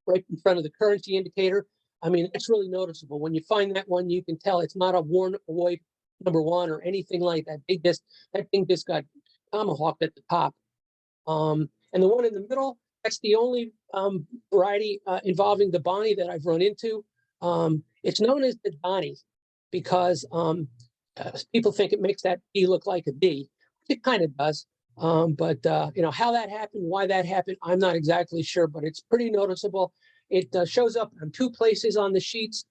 right in front of the currency indicator. I mean, it's really noticeable. When you find that one, you can tell it's not a worn away number one or anything like that. That thing just got tomahawked at the top. And the one in the middle, that's the only variety involving the Bonnie that I've run into. It's known as the Bonnie because people think it makes that B look like a D. It kind of does. But how that happened, why that happened, I'm not exactly sure, but it's pretty noticeable. It shows up in two places on the sheets,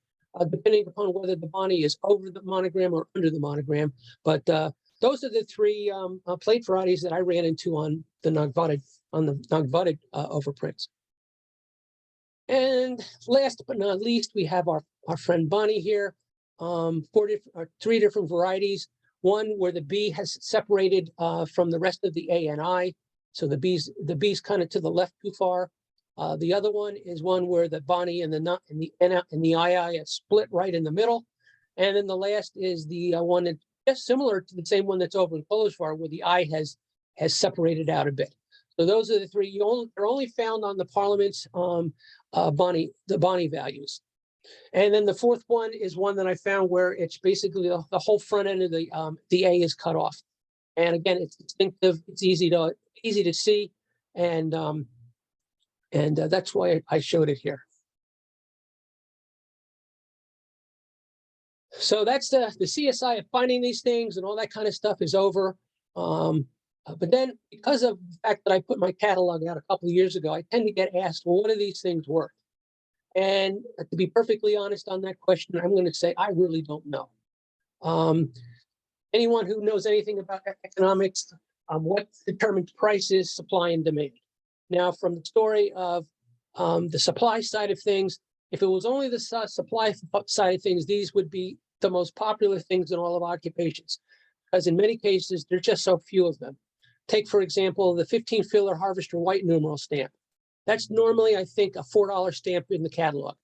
depending upon whether the Bonnie is over the monogram or under the monogram. But those are the three plate varieties that I ran into on the Nagyvarad overprints. And last but not least, we have our friend Bonnie here. Three different varieties. One where the B has separated from the rest of the A and I. So the B's kind of to the left too far. The other one is one where the Bonnie and the N and the II is split right in the middle. And then the last is the one that's just similar to the same one that's over in Kolozsvar, where the I has separated out a bit. So those are the three. They're only found on the Parliament's Bonnie values. And then the fourth one is one that I found where it's basically the whole front end of the A is cut off. And again, it's distinctive. It's easy to see, and that's why I showed it here. So that's the CSI of finding these things and all that kind of stuff is over. But then, because of the fact that I put my catalog out a couple of years ago, I tend to get asked, well, what are these things worth? And to be perfectly honest on that question, I'm going to say I really don't know. Anyone who knows anything about economics, what determines prices, supply and demand. Now, from the story of the supply side of things, if it was only the supply side of things, these would be the most popular things in all of occupations, because in many cases, there's just so few of them. Take, for example, the 15 filler harvester white numeral stamp. That's normally, I think, a $4 stamp in the catalog.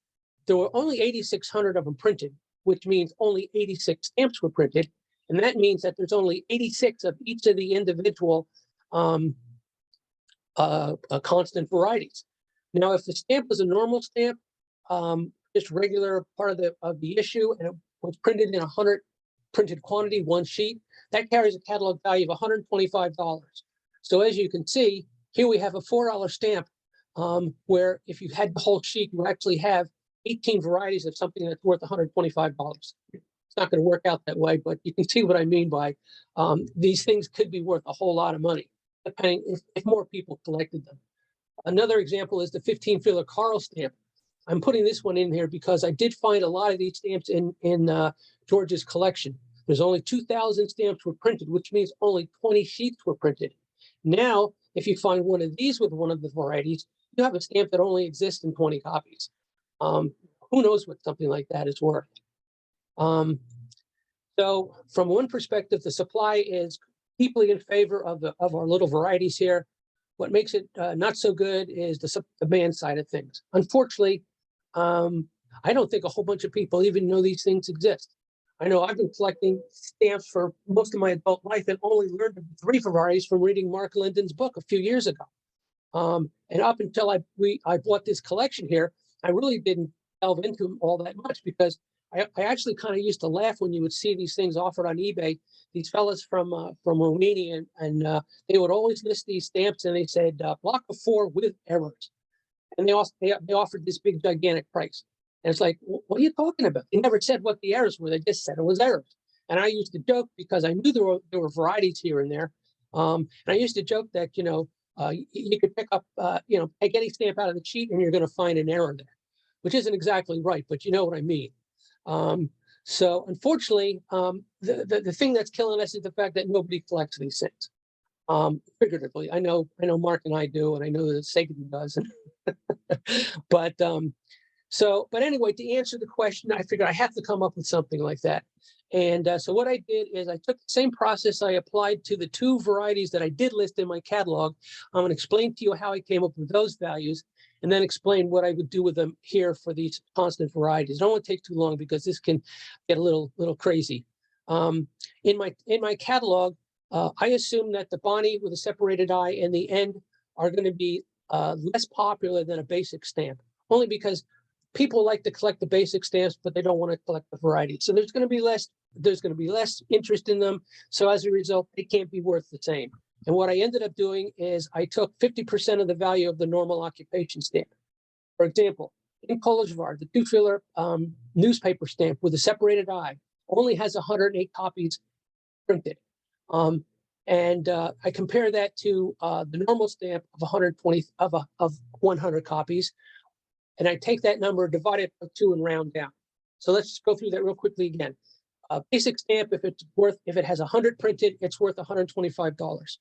There were only 8,600 of them printed, which means only 86 stamps were printed. And that means that there's only 86 of each of the individual constant varieties. Now, if the stamp was a normal stamp, just regular part of the issue, and it was printed in 100 printed quantity, one sheet, that carries a catalog value of $125. So as you can see, here we have a $4 stamp, where if you had the whole sheet, you actually have 18 varieties of something that's worth $125. It's not going to work out that way, but you can see what I mean by these things could be worth a whole lot of money, depending if more people collected them. Another example is the 15 filler Carl stamp. I'm putting this one in here because I did find a lot of these stamps in George's collection. There's only 2,000 stamps were printed, which means only 20 sheets were printed. Now, if you find one of these with one of the varieties, you have a stamp that only exists in 20 copies. Who knows what something like that is worth? So from one perspective, the supply is deeply in favor of our little varieties here. What makes it not so good is the demand side of things. Unfortunately, I don't think a whole bunch of people even know these things exist. I know I've been collecting stamps for most of my adult life and only learned of 3 varieties from reading Mark Linden's book a few years ago. And up until I bought this collection here, I really didn't delve into them all that much because I actually kind of used to laugh when you would see these things offered on eBay. These fellas from Romania, and they would always list these stamps, and they said block of 4 with errors, and they offered this big gigantic price. And it's like, what are you talking about? They never said what the errors were. They just said it was errors. And I used to joke because I knew there were varieties here and there. And I used to joke that you could pick up take any stamp out of the sheet and you're going to find an error there, which isn't exactly right, but you know what I mean. So unfortunately, the thing that's killing us is the fact that nobody collects these things. Figuratively, I know Mark and I do, and I know that Sagan does. But anyway, to answer the question, I figured I have to come up with something like that. And so what I did is I took the same process I applied to the 2 varieties that I did list in my catalog. I'm going to explain to you how I came up with those values, and then explain what I would do with them here for these constant varieties. I don't want to take too long because this can get a little crazy. In my catalog, I assume that the Bonnie with a separated eye and the end are going to be less popular than a basic stamp, only because people like to collect the basic stamps, but they don't want to collect the varieties. So there's going to be less interest in them. So as a result, they can't be worth the same. And what I ended up doing is I took 50% of the value of the normal occupation stamp. For example, in Kolozsvar, the 2-filler newspaper stamp with a separated eye only has 108 copies printed. I compare that to the normal stamp of 120 of 100 copies. And I take that number, divide it by 2, and round down. So let's go through that real quickly again. Basic stamp, if it has 100 printed, it's worth $125.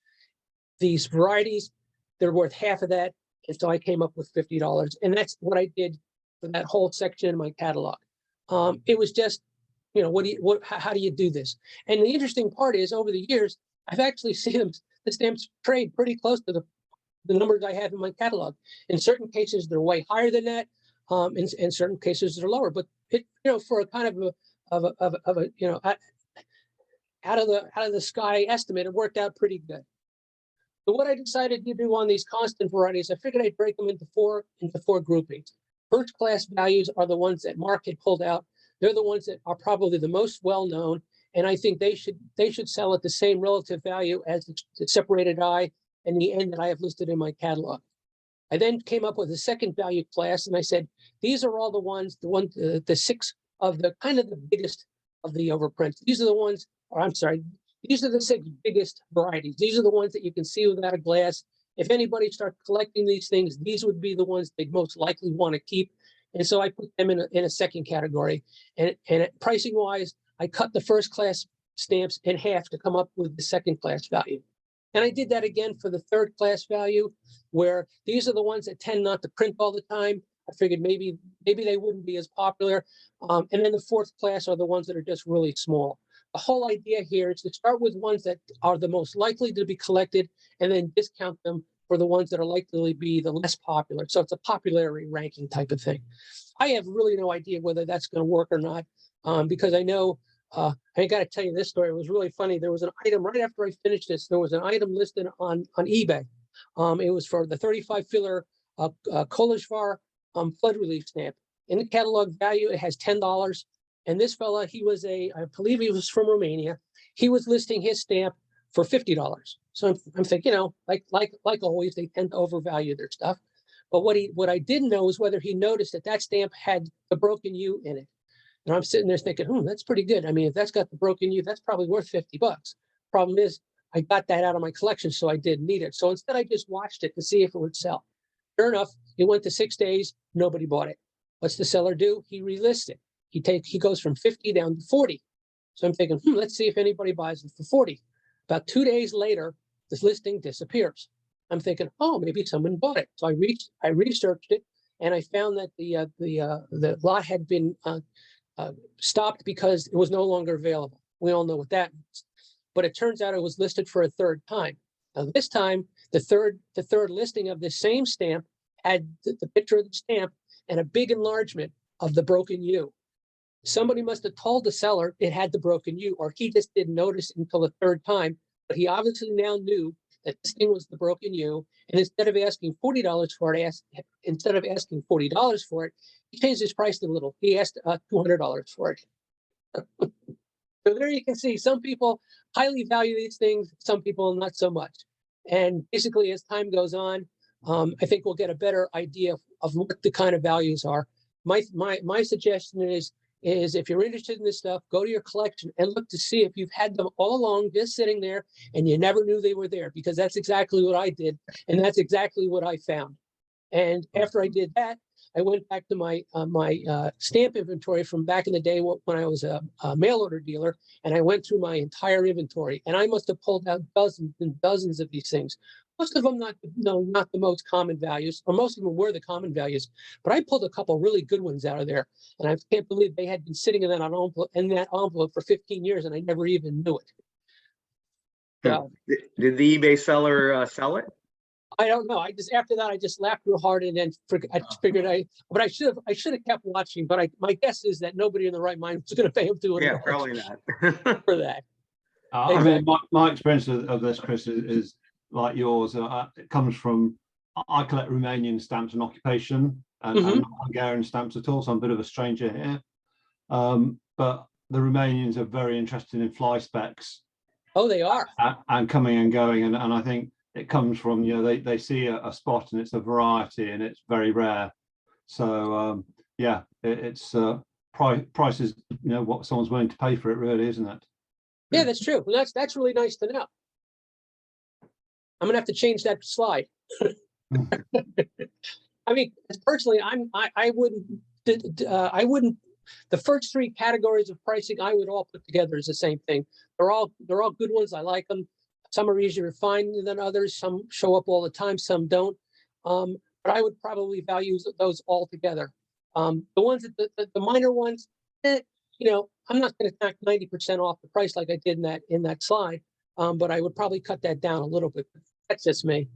These varieties, they're worth half of that. And so I came up with $50. And that's what I did for that whole section in my catalog. It was just, how do you do this? And the interesting part is, over the years, I've actually seen the stamps trade pretty close to the numbers I have in my catalog. In certain cases, they're way higher than that. In certain cases, they're lower. But for a kind of a out of the sky estimate, it worked out pretty good. So what I decided to do on these constant varieties, I figured I'd break them into four groupings. First class values are the ones that Mark had pulled out. They're the ones that are probably the most well known, and I think they should sell at the same relative value as the separated eye and the end that I have listed in my catalog. I then came up with a second value class, and I said, these are all the 6 of the kind of the biggest of the overprints. These are the ones, these are the 6 biggest varieties. These are the ones that you can see without a glass. If anybody starts collecting these things, these would be the ones they'd most likely want to keep. And so I put them in a second category. And pricing wise, I cut the first class stamps in half to come up with the second class value. And I did that again for the third class value, where these are the ones that tend not to print all the time. I figured maybe they wouldn't be as popular. And then the fourth class are the ones that are just really small. The whole idea here is to start with ones that are the most likely to be collected and then discount them for the ones that are likely to be the less popular. So it's a popularity ranking type of thing. I have really no idea whether that's going to work or not, because I know, I got to tell you this story. It was really funny. There was an item right after I finished this. There was an item listed on eBay. It was for the 35 filler Kolozsvar flood relief stamp. In the catalog value, it has $10. And this fella, I believe he was from Romania. He was listing his stamp for $50. So I'm thinking, like always, they tend to overvalue their stuff. But what I didn't know is whether he noticed that stamp had the broken U in it. And I'm sitting there thinking, that's pretty good. I mean, if that's got the broken U, that's probably worth $50. Problem is, I got that out of my collection, so I didn't need it. So instead, I just watched it to see if it would sell. Sure enough, it went to 6 days. Nobody bought it. What's the seller do? He relists it. He goes from 50 down to 40. So I'm thinking, let's see if anybody buys it for 40. About 2 days later, this listing disappears. I'm thinking, maybe someone bought it. So I researched it, and I found that the lot had been stopped because it was no longer available. We all know what that means. But it turns out it was listed for a third time. Now this time, the third listing of the same stamp had the picture of the stamp and a big enlargement of the broken U. Somebody must have told the seller it had the broken U, or he just didn't notice until the third time. But he obviously now knew that this thing was the broken U, and instead of asking $40 for it, instead of asking $40 for it, he changed his price a little. He asked $200 for it. So there you can see some people highly value these things, some people not so much. And basically, as time goes on, I think we'll get a better idea of what the kind of values are. My suggestion is if you're interested in this stuff, go to your collection and look to see if you've had them all along just sitting there and you never knew they were there, because that's exactly what I did. And that's exactly what I found. And after I did that, I went back to my stamp inventory from back in the day when I was a mail order dealer, and I went through my entire inventory, and I must have pulled out dozens and dozens of these things. Most of them not the most common values, or most of them were the common values, but I pulled a couple really good ones out of there, and I can't believe they had been sitting in that envelope for 15 years, and I never even knew it. So, Did the eBay seller sell it? I don't know. After that, I just laughed real hard, and then I figured but I should have kept watching. But my guess is that nobody in the right mind was going to pay him $200. Yeah, probably not. For that. I mean, my experience of this, Chris, is like yours. It comes from, I collect Romanian stamps and occupation, and not Hungarian stamps at all. So I'm a bit of a stranger here. But the Romanians are very interested in fly specks. Oh, they are. And coming and going, and I think it comes from, they see a spot and it's a variety and it's very rare. So yeah, it's price is what someone's willing to pay for it, really, isn't it? Yeah, that's true. Well, that's really nice to know. I'm gonna have to change that slide. I mean, personally, I wouldn't. The first three categories of pricing I would all put together as the same thing. They're all good ones. I like them. Some are easier to find than others. Some show up all the time. Some don't. But I would probably value those all together. The ones that the minor ones, I'm not going to tack 90% off the price like I did in that slide. But I would probably cut that down a little bit. That's just me.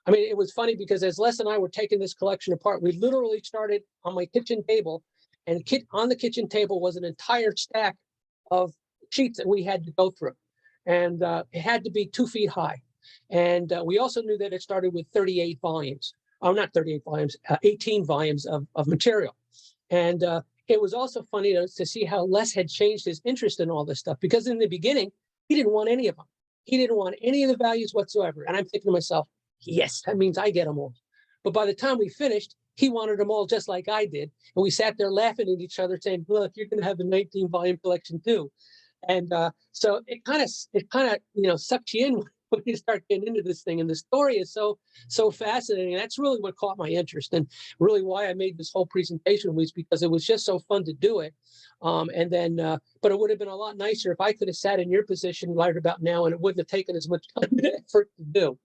I mean, it was funny because as Les and I were taking this collection apart, we literally started on my kitchen table, and on the kitchen table was an entire stack of sheets that we had to go through. And it had to be 2 feet high. And we also knew that it started with 38 volumes. Oh, not 38 volumes, 18 volumes of material. And it was also funny to see how Les had changed his interest in all this stuff, because in the beginning, he didn't want any of them. He didn't want any of the values whatsoever. And I'm thinking to myself, yes, that means I get them all. But by the time we finished, he wanted them all just like I did. And we sat there laughing at each other saying, look, you're going to have the 19 volume collection too. And so it kind of sucks you in when you start getting into this thing. And the story is so fascinating. And that's really what caught my interest, and really why I made this whole presentation, was because it was just so fun to do it. But it would have been a lot nicer if I could have sat in your position right about now, and it wouldn't have taken as much time and effort to do.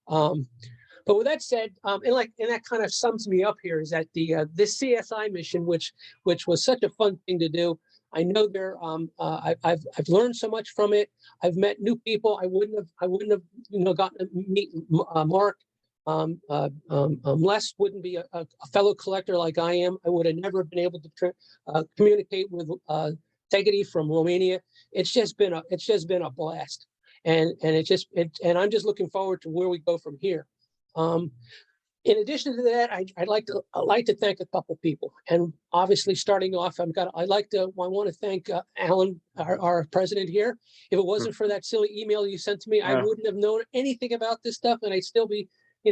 But with that said, and that kind of sums me up here, is that this CSI mission, which was such a fun thing to do. I know I've learned so much from it. I've met new people. I wouldn't have gotten to meet Mark. Les wouldn't be a fellow collector like I am. I would have never been able to communicate with Tegedy from Romania. It's just been a blast, and I'm just looking forward to where we go from here. In addition to that, I'd like to thank a couple people, and obviously starting off, I want to thank Alan, our president here. If it wasn't for that silly email you sent to me, I wouldn't have known anything about this stuff, and I'd still be,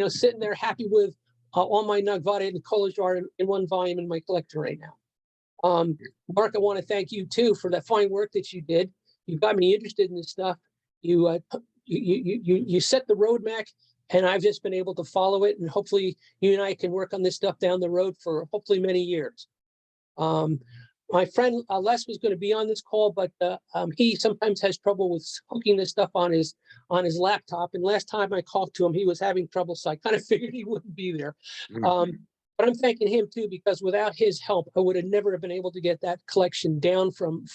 sitting there happy with all my Nagyvarad and Kolozsvar in one volume in my collection right now. Mark, I want to thank you too for that fine work that you did. You got me interested in this stuff. You set the roadmap. And I've just been able to follow it, and hopefully you and I can work on this stuff down the road for hopefully many years. My friend Les was going to be on this call, but he sometimes has trouble with hooking this stuff on his laptop. And last time I talked to him, he was having trouble, so I kind of figured he wouldn't be there. But I'm thanking him too, because without his help, I would have never been able to get that collection down from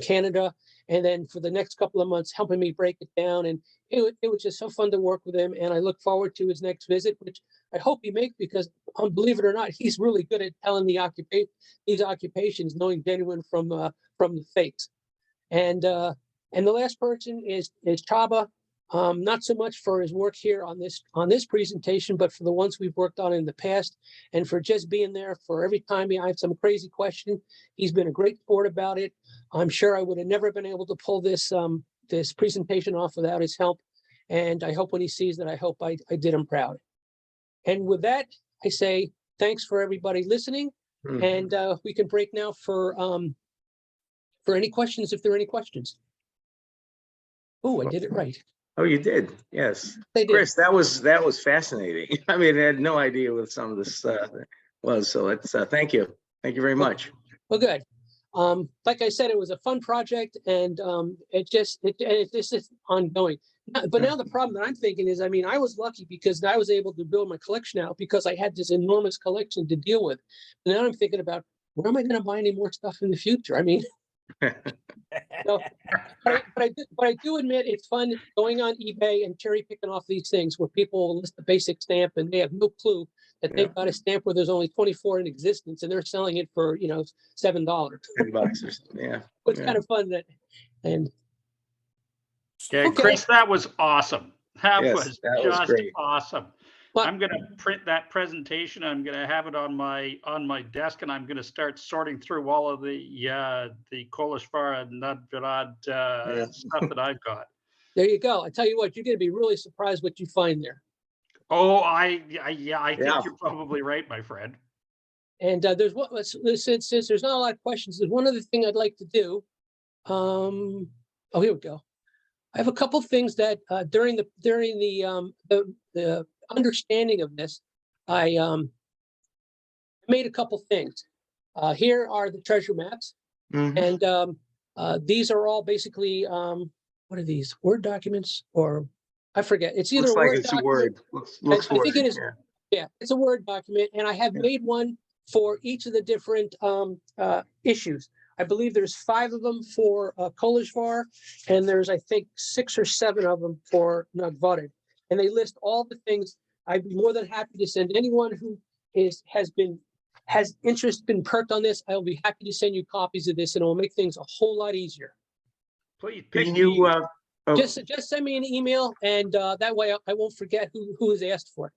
Canada. And then for the next couple of months, helping me break it down. And it was just so fun to work with him. And I look forward to his next visit, which I hope he makes, because believe it or not, he's really good at telling these occupations, knowing genuine from the fakes. And the last person is Chaba. not so much for his work here on this presentation, but for the ones we've worked on in the past, and for just being there for every time I have some crazy question. He's been a great sport about it. I'm sure I would have never been able to pull this this presentation off without his help. And I hope when he sees that, I hope I did him proud. And with that, I say thanks for everybody listening, and we can break now for any questions, if there are any questions. Oh, I did it right. Oh, you did. Yes. They did. Chris, that was fascinating. I mean, I had no idea what some of this was. So it's thank you. Thank you very much. Well, good. Like I said, it was a fun project, and this is ongoing. But now the problem that I'm thinking is, I mean, I was lucky because I was able to build my collection out because I had this enormous collection to deal with. And now I'm thinking about, where am I going to buy any more stuff in the future? I mean, so, but I do admit it's fun going on eBay and cherry picking off these things where people list the basic stamp and they have no clue that they've got a stamp where there's only 24 in existence and they're selling it for, $7. $10 or something. Yeah. It's kind of fun that, and Yeah, okay. Chris, that was awesome. That Yes, was that was just great. awesome. Well, I'm gonna print that presentation. I'm gonna have it on my desk, and I'm gonna start sorting through all of the Kolozsvar and Nagyvarad stuff that I've got. there you go. I tell you what, you're going to be really surprised what you find there. Oh, I think Yeah. you're probably right, my friend. And there's what since there's not a lot of questions, there's one other thing I'd like to do. Oh, here we go. I have a couple things that during the understanding of this, I made a couple things. Here are the treasure maps, and these are all basically what are these, Word documents, or I forget. It's either Looks a like Word it's a document. Word. Looks I think Word, it is. Yeah, it's a Word document, and I have made one for each of the different issues. I believe there's 5 of them for Kolozsvar, and there's, I think, 6 or 7 of them for Nagyvarad. And they list all the things. I'd be more than happy to send anyone who has interest, been perked on this. I'll be happy to send you copies of this, and it will make things a whole lot easier. Please, Can you Just send me an email, and that way I won't forget who has asked for it.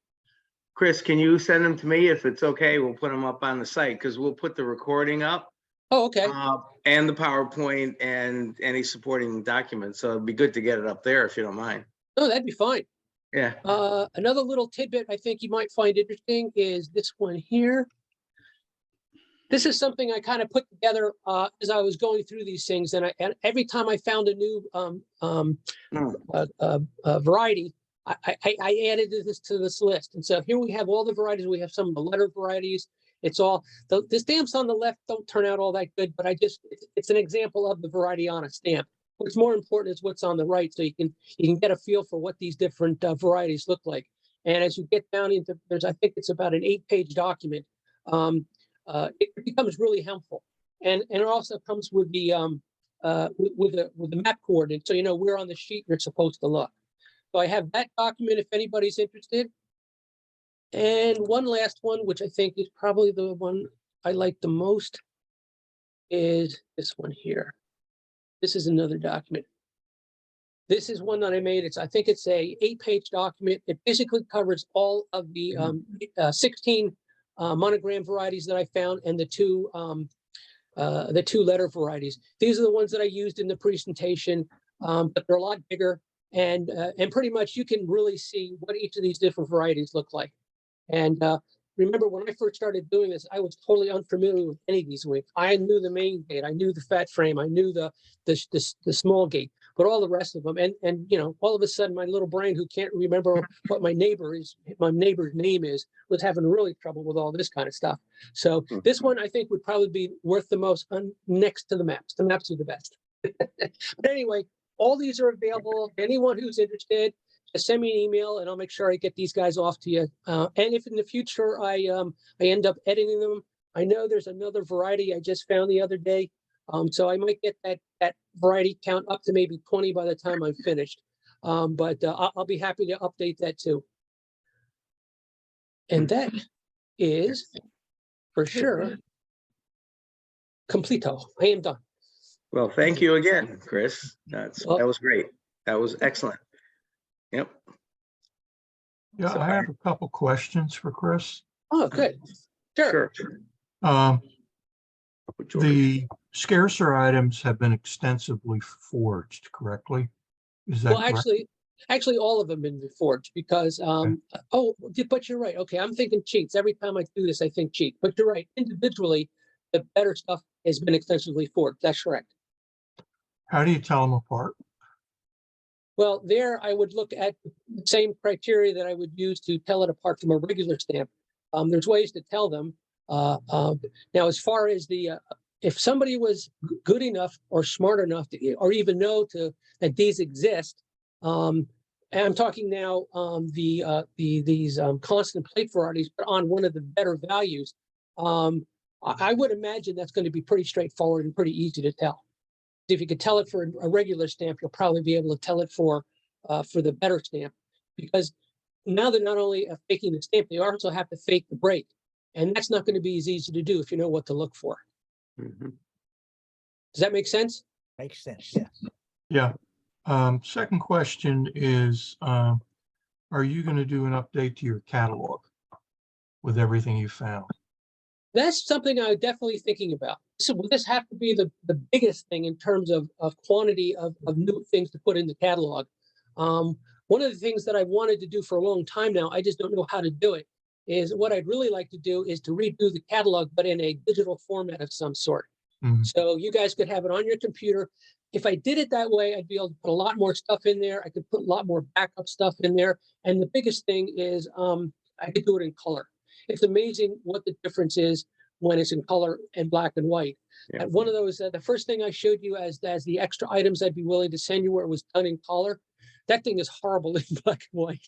Chris, can you send them to me if it's okay? We'll put them up on the site because we'll put the recording up. Oh, okay. And the PowerPoint and any supporting documents. So it'd be good to get it up there if you don't mind. No, that'd be fine. Yeah. Another little tidbit I think you might find interesting is this one here. This is something I kind of put together as I was going through these things, and every time I found a new variety, I added this to this list. And so here we have all the varieties. We have some of the letter varieties. It's all the stamps on the left don't turn out all that good, but it's an example of the variety on a stamp. What's more important is what's on the right, so you can get a feel for what these different varieties look like. And as you get down into, I think it's about an 8-page document. It becomes really helpful, and it also comes with the map coordinates, so you know where on the sheet you're supposed to look. So I have that document if anybody's interested. And one last one, which I think is probably the one I like the most, is this one here. This is another document. This is one that I made. I think it's a 8-page document. It basically covers all of the 16 monogram varieties that I found and the two letter varieties. These are the ones that I used in the presentation, but they're a lot bigger, and pretty much you can really see what each of these different varieties look like. And remember, when I first started doing this, I was totally unfamiliar with any of these wings. I knew the main gate, I knew the fat frame, I knew the small gate, but all the rest of them, and all of a sudden, my little brain, who can't remember what my neighbor's name is, was having really trouble with all this kind of stuff. So this one, I think, would probably be worth the most next to the maps. The maps are the best. But anyway, all these are available. Anyone who's interested, just send me an email and I'll make sure I get these guys off to you. And if in the future I end up editing them, I know there's another variety I just found the other day. So I might get that variety count up to maybe 20 by the time I'm finished. But I'll be happy to update that too. And that is for sure completo. I am done. Well, thank you again, Chris. That was great. That was excellent. Yeah, So I have a couple questions for Chris. Oh, good. Sure. Sure. Um, Which order? the scarcer items have been extensively forged, correctly? Is that Well, correct? actually, all of them have been forged because, oh, but you're right. Okay, I'm thinking cheats. Every time I do this, I think cheat. But you're right. Individually, the better stuff has been extensively forged. That's correct. How do you tell them apart? Well, there I would look at the same criteria that I would use to tell it apart from a regular stamp. There's ways to tell them. Now, as far as if somebody was good enough or smart enough to, or even know that these exist, and I'm talking now these constant plate varieties, but on one of the better values, I would imagine that's going to be pretty straightforward and pretty easy to tell. If you could tell it for a regular stamp, you'll probably be able to tell it for the better stamp, because now they're not only faking the stamp, they also have to fake the break. And that's not going to be as easy to do if you know what to look for. Mhm. Does that make sense? Makes sense, yeah. Yeah. Second question is, are you going to do an update to your catalog with everything you found? That's something I'm definitely thinking about. So will this have to be the biggest thing in terms of quantity of new things to put in the catalog? One of the things that I wanted to do for a long time now, I just don't know how to do it, is what I'd really like to do is to redo the catalog, but in a digital format of some sort. Mhm. So you guys could have it on your computer. If I did it that way, I'd be able to put a lot more stuff in there. I could put a lot more backup stuff in there. And the biggest thing is I could do it in color. It's amazing what the difference is when it's in color and black and white. Yeah. And one of those, the first thing I showed you as the extra items I'd be willing to send you where it was done in color, that thing is horrible in black and white.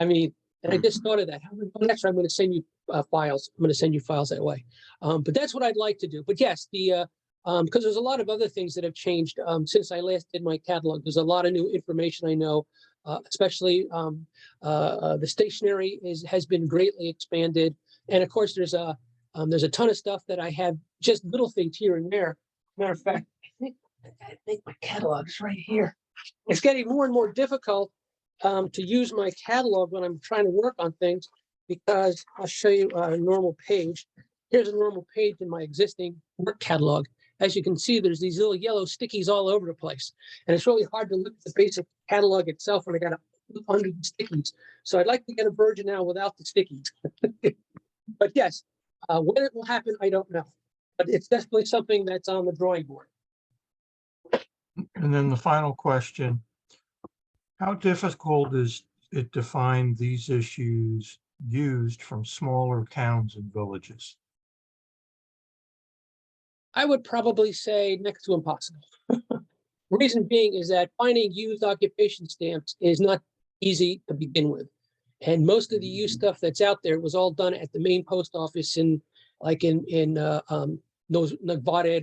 I mean, and I just thought of that. Next, I'm going to send you files. I'm going to send you files that way. But that's what I'd like to do. But yes, because there's a lot of other things that have changed since I last did my catalog. There's a lot of new information I know, especially the stationery has been greatly expanded. And of course, there's a ton of stuff that I have, just little things here and there. Matter of fact, I think my catalog's right here. It's getting more and more difficult to use my catalog when I'm trying to work on things, because I'll show you a normal page. Here's a normal page in my existing work catalog. As you can see, there's these little yellow stickies all over the place. And it's really hard to look at the basic catalog itself when I got to look under the stickies. So I'd like to get a version now without the stickies. But yes, when it will happen, I don't know. But it's definitely something that's on the drawing board. And then the final question, how difficult is it to find these issues used from smaller towns and villages? I would probably say next to impossible. Reason being is that finding used occupation stamps is not easy to begin with. And most of the used stuff that's out there was all done at the main post office in Nagyvarad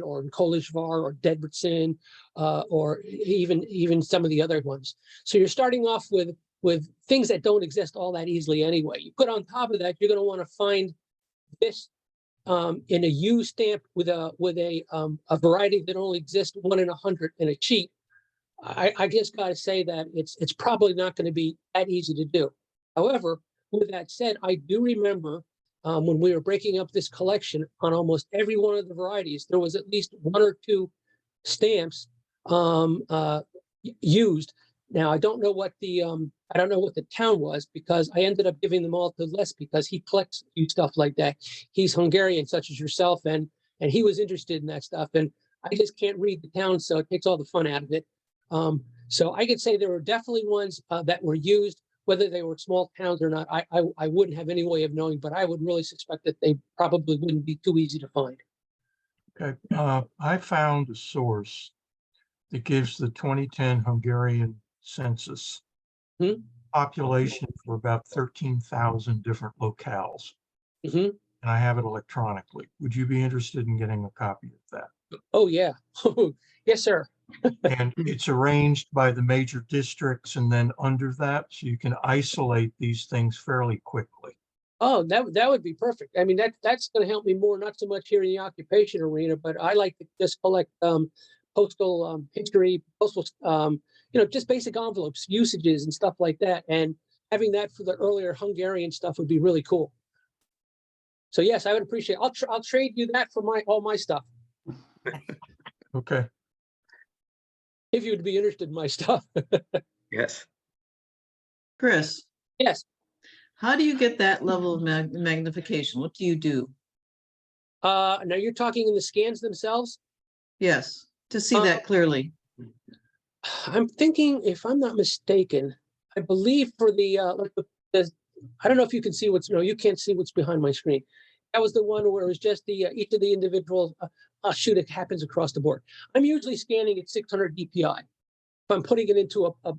or in Kolozsvar or Debrecen, or even some of the other ones. So you're starting off with things that don't exist all that easily anyway. You put on top of that, you're going to want to find this in a used stamp with a variety that only exists 1 in 100 in a cheat. I just got to say that it's probably not going to be that easy to do. However, with that said, I do remember when we were breaking up this collection, on almost every one of the varieties, there was at least 1 or 2 stamps used. Now I don't know what the town was, because I ended up giving them all to Les, because he collects stuff like that. He's Hungarian, such as yourself, and he was interested in that stuff. And I just can't read the town, so it takes all the fun out of it. So I could say there were definitely ones that were used. Whether they were small towns or not, I wouldn't have any way of knowing, but I would really suspect that they probably wouldn't be too easy to find. Okay, I found a source that gives the 2010 Hungarian census population for about 13,000 different locales. Mm-hmm. And I have it electronically. Would you be interested in getting a copy of that? Oh, yeah. Yes, sir. And it's arranged by the major districts, and then under that, so you can isolate these things fairly quickly. Oh, that would be perfect. I mean, that's going to help me more, not so much here in the occupation arena, but I like to just collect postal history, postal, just basic envelopes, usages and stuff like that. And having that for the earlier Hungarian stuff would be really cool. So yes, I would appreciate. I'll trade you that for all my stuff Okay. if you would be interested in my stuff. Yes. Chris, Yes. how do you get that level of magnification? What do you do? Now you're talking in the scans themselves. Yes, to see that clearly. I'm thinking, if I'm not mistaken, I believe for the I don't know if you can see what's, no, you can't see what's behind my screen. That was the one where it was just the each of the individual shoot, it happens across the board. I'm usually scanning at 600 DPI. If I'm putting it into a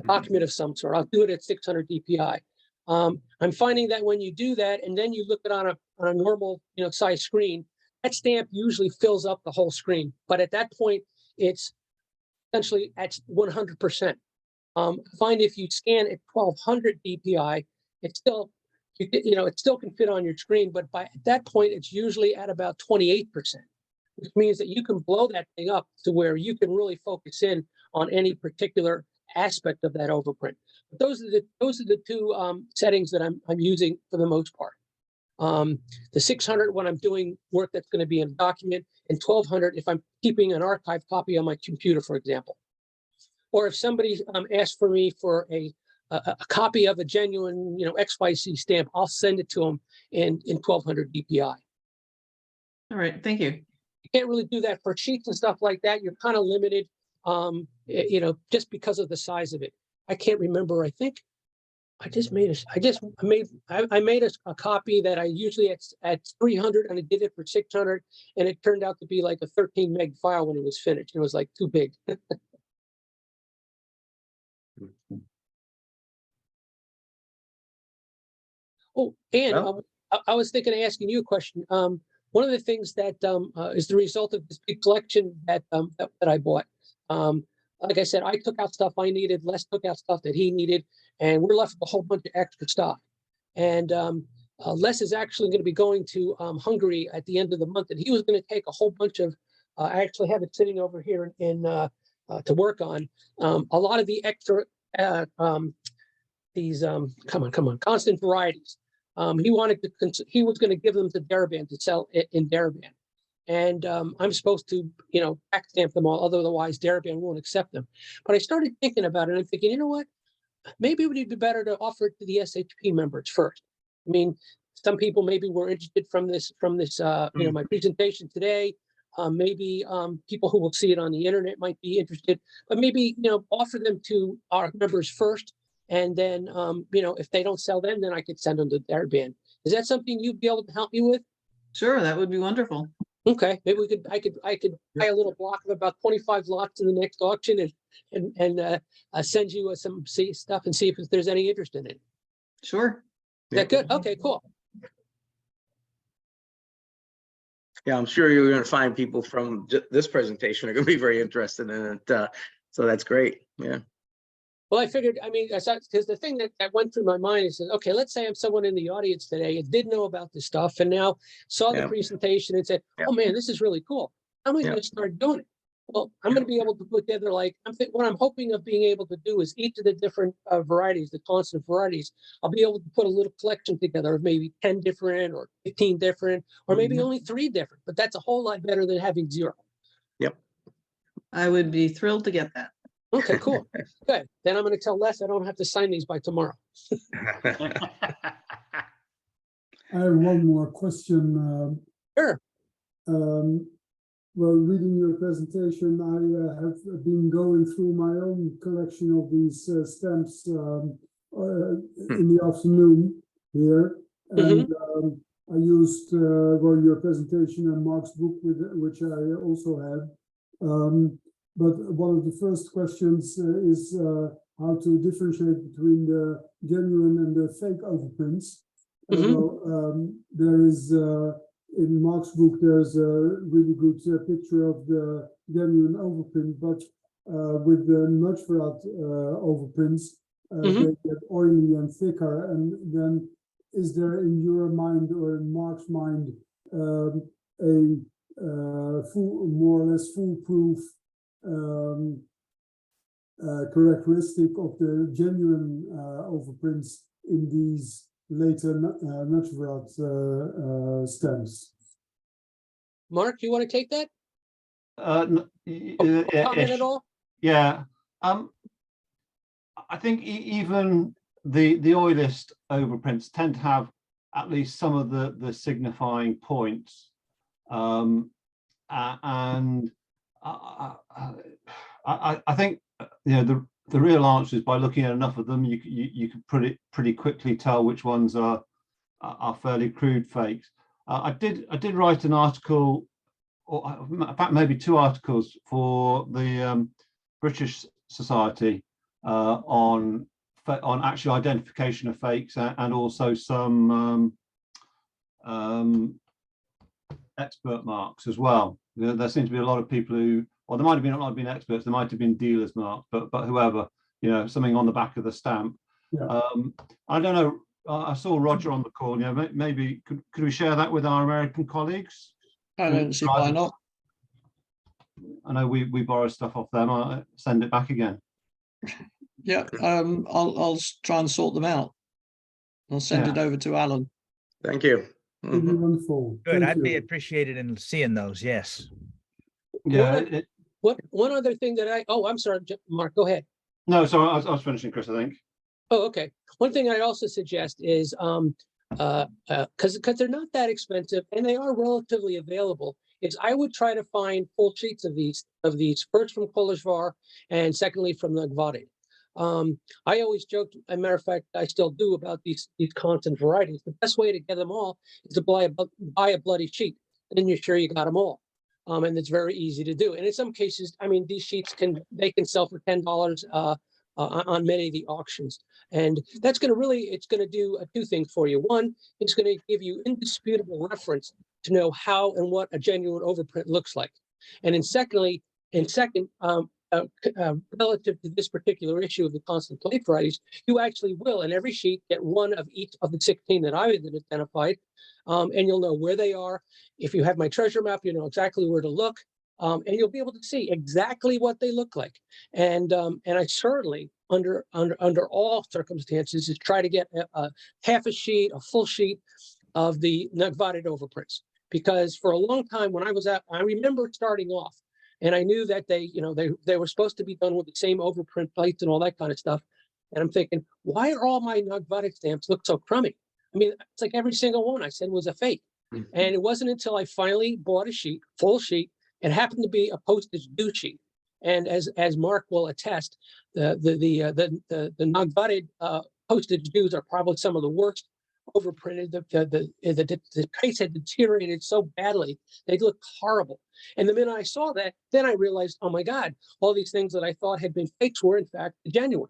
document of some sort, I'll do it at 600 DPI. I'm finding that when you do that, and then you look at on a normal size screen, that stamp usually fills up the whole screen. But at that point, it's essentially at 100%. Find if you scan at 1200 DPI, it's still, it still can fit on your screen, but at that point, it's usually at about 28%, which means that you can blow that thing up to where you can really focus in on any particular aspect of that overprint. But those are the two settings that I'm using for the most part. The 600 when I'm doing work that's going to be in a document, and 1200 if I'm keeping an archive copy on my computer, for example. Or if somebody asks for me for a copy of a genuine, XYZ stamp, I'll send it to them in 1200 DPI. All right, thank you. You can't really do that for sheets and stuff like that. You're kind of limited, just because of the size of it. I can't remember. I think I made a copy that I usually at 300, and I did it for 600, and it turned out to be like a 13 meg file when it was finished. It was like too big. Oh, and Well, I was thinking of asking you a question. One of the things that is the result of this big collection that I bought. Like I said, I took out stuff I needed. Les took out stuff that he needed, and we're left with a whole bunch of extra stuff. And Les is actually going to be going to Hungary at the end of the month, and he was going to take a whole bunch of. I actually have it sitting over here to work on a lot of the extra these constant varieties. He was going to give them to Darabin to sell in Darabin. And I'm supposed to, back stamp them all. Otherwise, Darabin won't accept them. But I started thinking about it, and I'm thinking, you know what? Maybe it would be better to offer it to the SHP members first. I mean, some people maybe were interested from this, my presentation today. Maybe people who will see it on the internet might be interested. But maybe, offer them to our members first. And then, if they don't sell them, then I could send them to Darabin. Is that something you'd be able to help me with? Sure, that would be wonderful. Okay, maybe I could buy a little block of about 25 lots in the next auction and send you some stuff and see if there's any interest in it. Sure. Is that good? Okay, cool. Yeah, I'm sure you're going to find people from this presentation are going to be very interested in it. So that's great. Yeah. Well, I figured, because the thing that went through my mind is, okay, let's say I'm someone in the audience today and did know about this stuff and now saw the presentation and said, oh man, this is really cool. How am I going to start doing it? Well, I'm going to be able to put together, what I'm hoping of being able to do is each of the different varieties, the constant varieties, I'll be able to put a little collection together of maybe 10 different or 15 different, or maybe only 3 different, but that's a whole lot better than having 0. Yep. I would be thrilled to get that. Okay, cool. Good. Then I'm going to tell Les I don't have to sign these by tomorrow. I have one more question. Sure. Well, reading your presentation, I have been going through my own collection of these stamps in the afternoon here, and I used your presentation and Mark's book, which I also have. But one of the first questions is how to differentiate between the genuine and the fake overprints. Well, there is, in Mark's book, there's a really good picture of the genuine overprint, but with the Nagyvarad overprints, they get oily and thicker. And then is there in your mind or in Mark's mind a more or less foolproof characteristic of the genuine overprints in these later Nagyvarad stamps. Mark, you want to take that? Comment At all? Yeah. I think even the oilist overprints tend to have at least some of the signifying points, and I think the real answer is by looking at enough of them, you can pretty quickly tell which ones are fairly crude fakes. I did write an article, or in fact maybe 2 articles for the British Society on actual identification of fakes, and also some expert marks as well. There seem to be a lot of people who, or there might have been experts, there might have been dealers marked, but whoever, something on the back of the stamp. Yeah. I don't know. I saw Roger on the call. Maybe could we share that with our American colleagues? I don't see why not. I know we borrow stuff off them. I'll send it back again. Yeah, I'll try and sort them out. I'll send it over to Alan. Thank you. Mhm. Wonderful. Good. Thank I'd be you. appreciated in seeing those. Yes. Yeah. One other thing that I'm sorry, Mark, go ahead. No, sorry, I was finishing, Chris, I think. Oh, okay. One thing I'd also suggest is, because they're not that expensive and they are relatively available, is I would try to find full sheets of these first from Kolozsvar and secondly from Nagyvarad. I always joked, as a matter of fact, I still do, about these constant varieties. The best way to get them all is to buy a bloody sheet, and then you're sure you got them all. And it's very easy to do. And in some cases, I mean, these sheets can sell for $10 on many of the auctions. And that's going to it's going to do 2 things for you. One, it's going to give you indisputable reference to know how and what a genuine overprint looks like. And then second, relative to this particular issue of the constant plate varieties, you actually will in every sheet get one of each of the 16 that I identified, and you'll know where they are. If you have my treasure map, you know exactly where to look, and you'll be able to see exactly what they look like. And I certainly, under all circumstances, is try to get a half a sheet, a full sheet of the Nagyvarad overprints, because for a long time when I remember starting off, and I knew that they were supposed to be done with the same overprint plates and all that kind of stuff. And I'm thinking, why are all my Nagyvarad stamps look so crummy? I mean, it's like every single one I said was a fake. And it wasn't until I finally bought a sheet, full sheet, and happened to be a postage due sheet. And as Mark will attest, the Nagyvarad postage dues are probably some of the worst overprinted. The price had deteriorated so badly, they looked horrible. And the minute I saw that, then I realized, oh my God, all these things that I thought had been fakes were in fact genuine.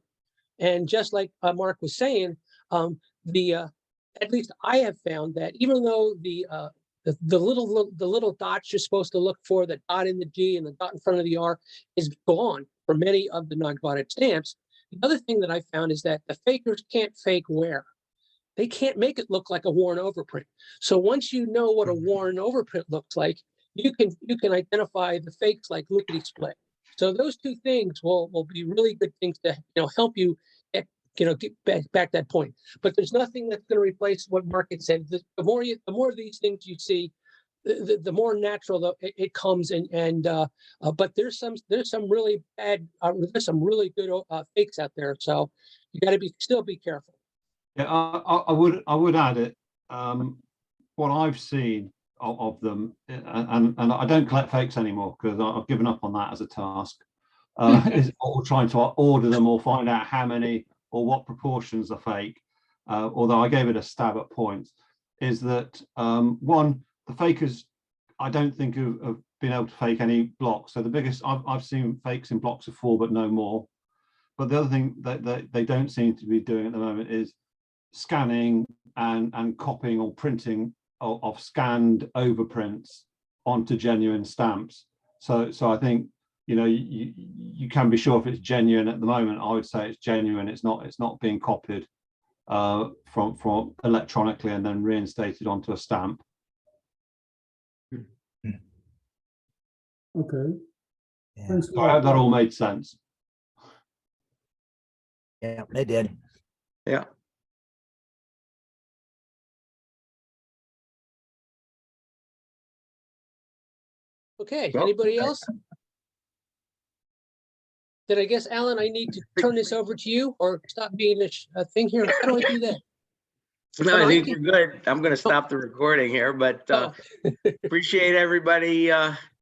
And just like Mark was saying, at least I have found that even though the little dots you're supposed to look for, the dot in the G and the dot in front of the R, is gone for many of the Nagyvarad stamps. The other thing that I found is that the fakers can't fake wear. They can't make it look like a worn overprint. So once you know what a worn overprint looks like, you can identify the fakes like lickety split. So those 2 things will be really good things to help you get back that point. But there's nothing that's going to replace what Mark had said. The more of these things you see, the more natural it comes. But there's some really bad, there's some really good fakes out there. So you got to still be careful. Yeah, I would add it. What I've seen of them, and I don't collect fakes anymore because I've given up on that as a task. Is or trying to order them or find out how many or what proportions are fake. Although I gave it a stab at points, is that one, the fakers I don't think have been able to fake any blocks. So the biggest I've seen fakes in blocks of 4, but no more. But the other thing that they don't seem to be doing at the moment is scanning and copying or printing of scanned overprints onto genuine stamps. So I think you can be sure if it's genuine at the moment. I would say it's genuine. It's not being copied from electronically and then reinstated onto a stamp. Okay. Yeah. Thanks. So I hope that all made sense. Yeah, they did. Yeah. Okay, Well, anybody else? Then I guess, Alan, I need to turn this over to you or stop being a thing here. How do I do that? No, I think we're good. I'm going to stop the recording here, but Oh. appreciate everybody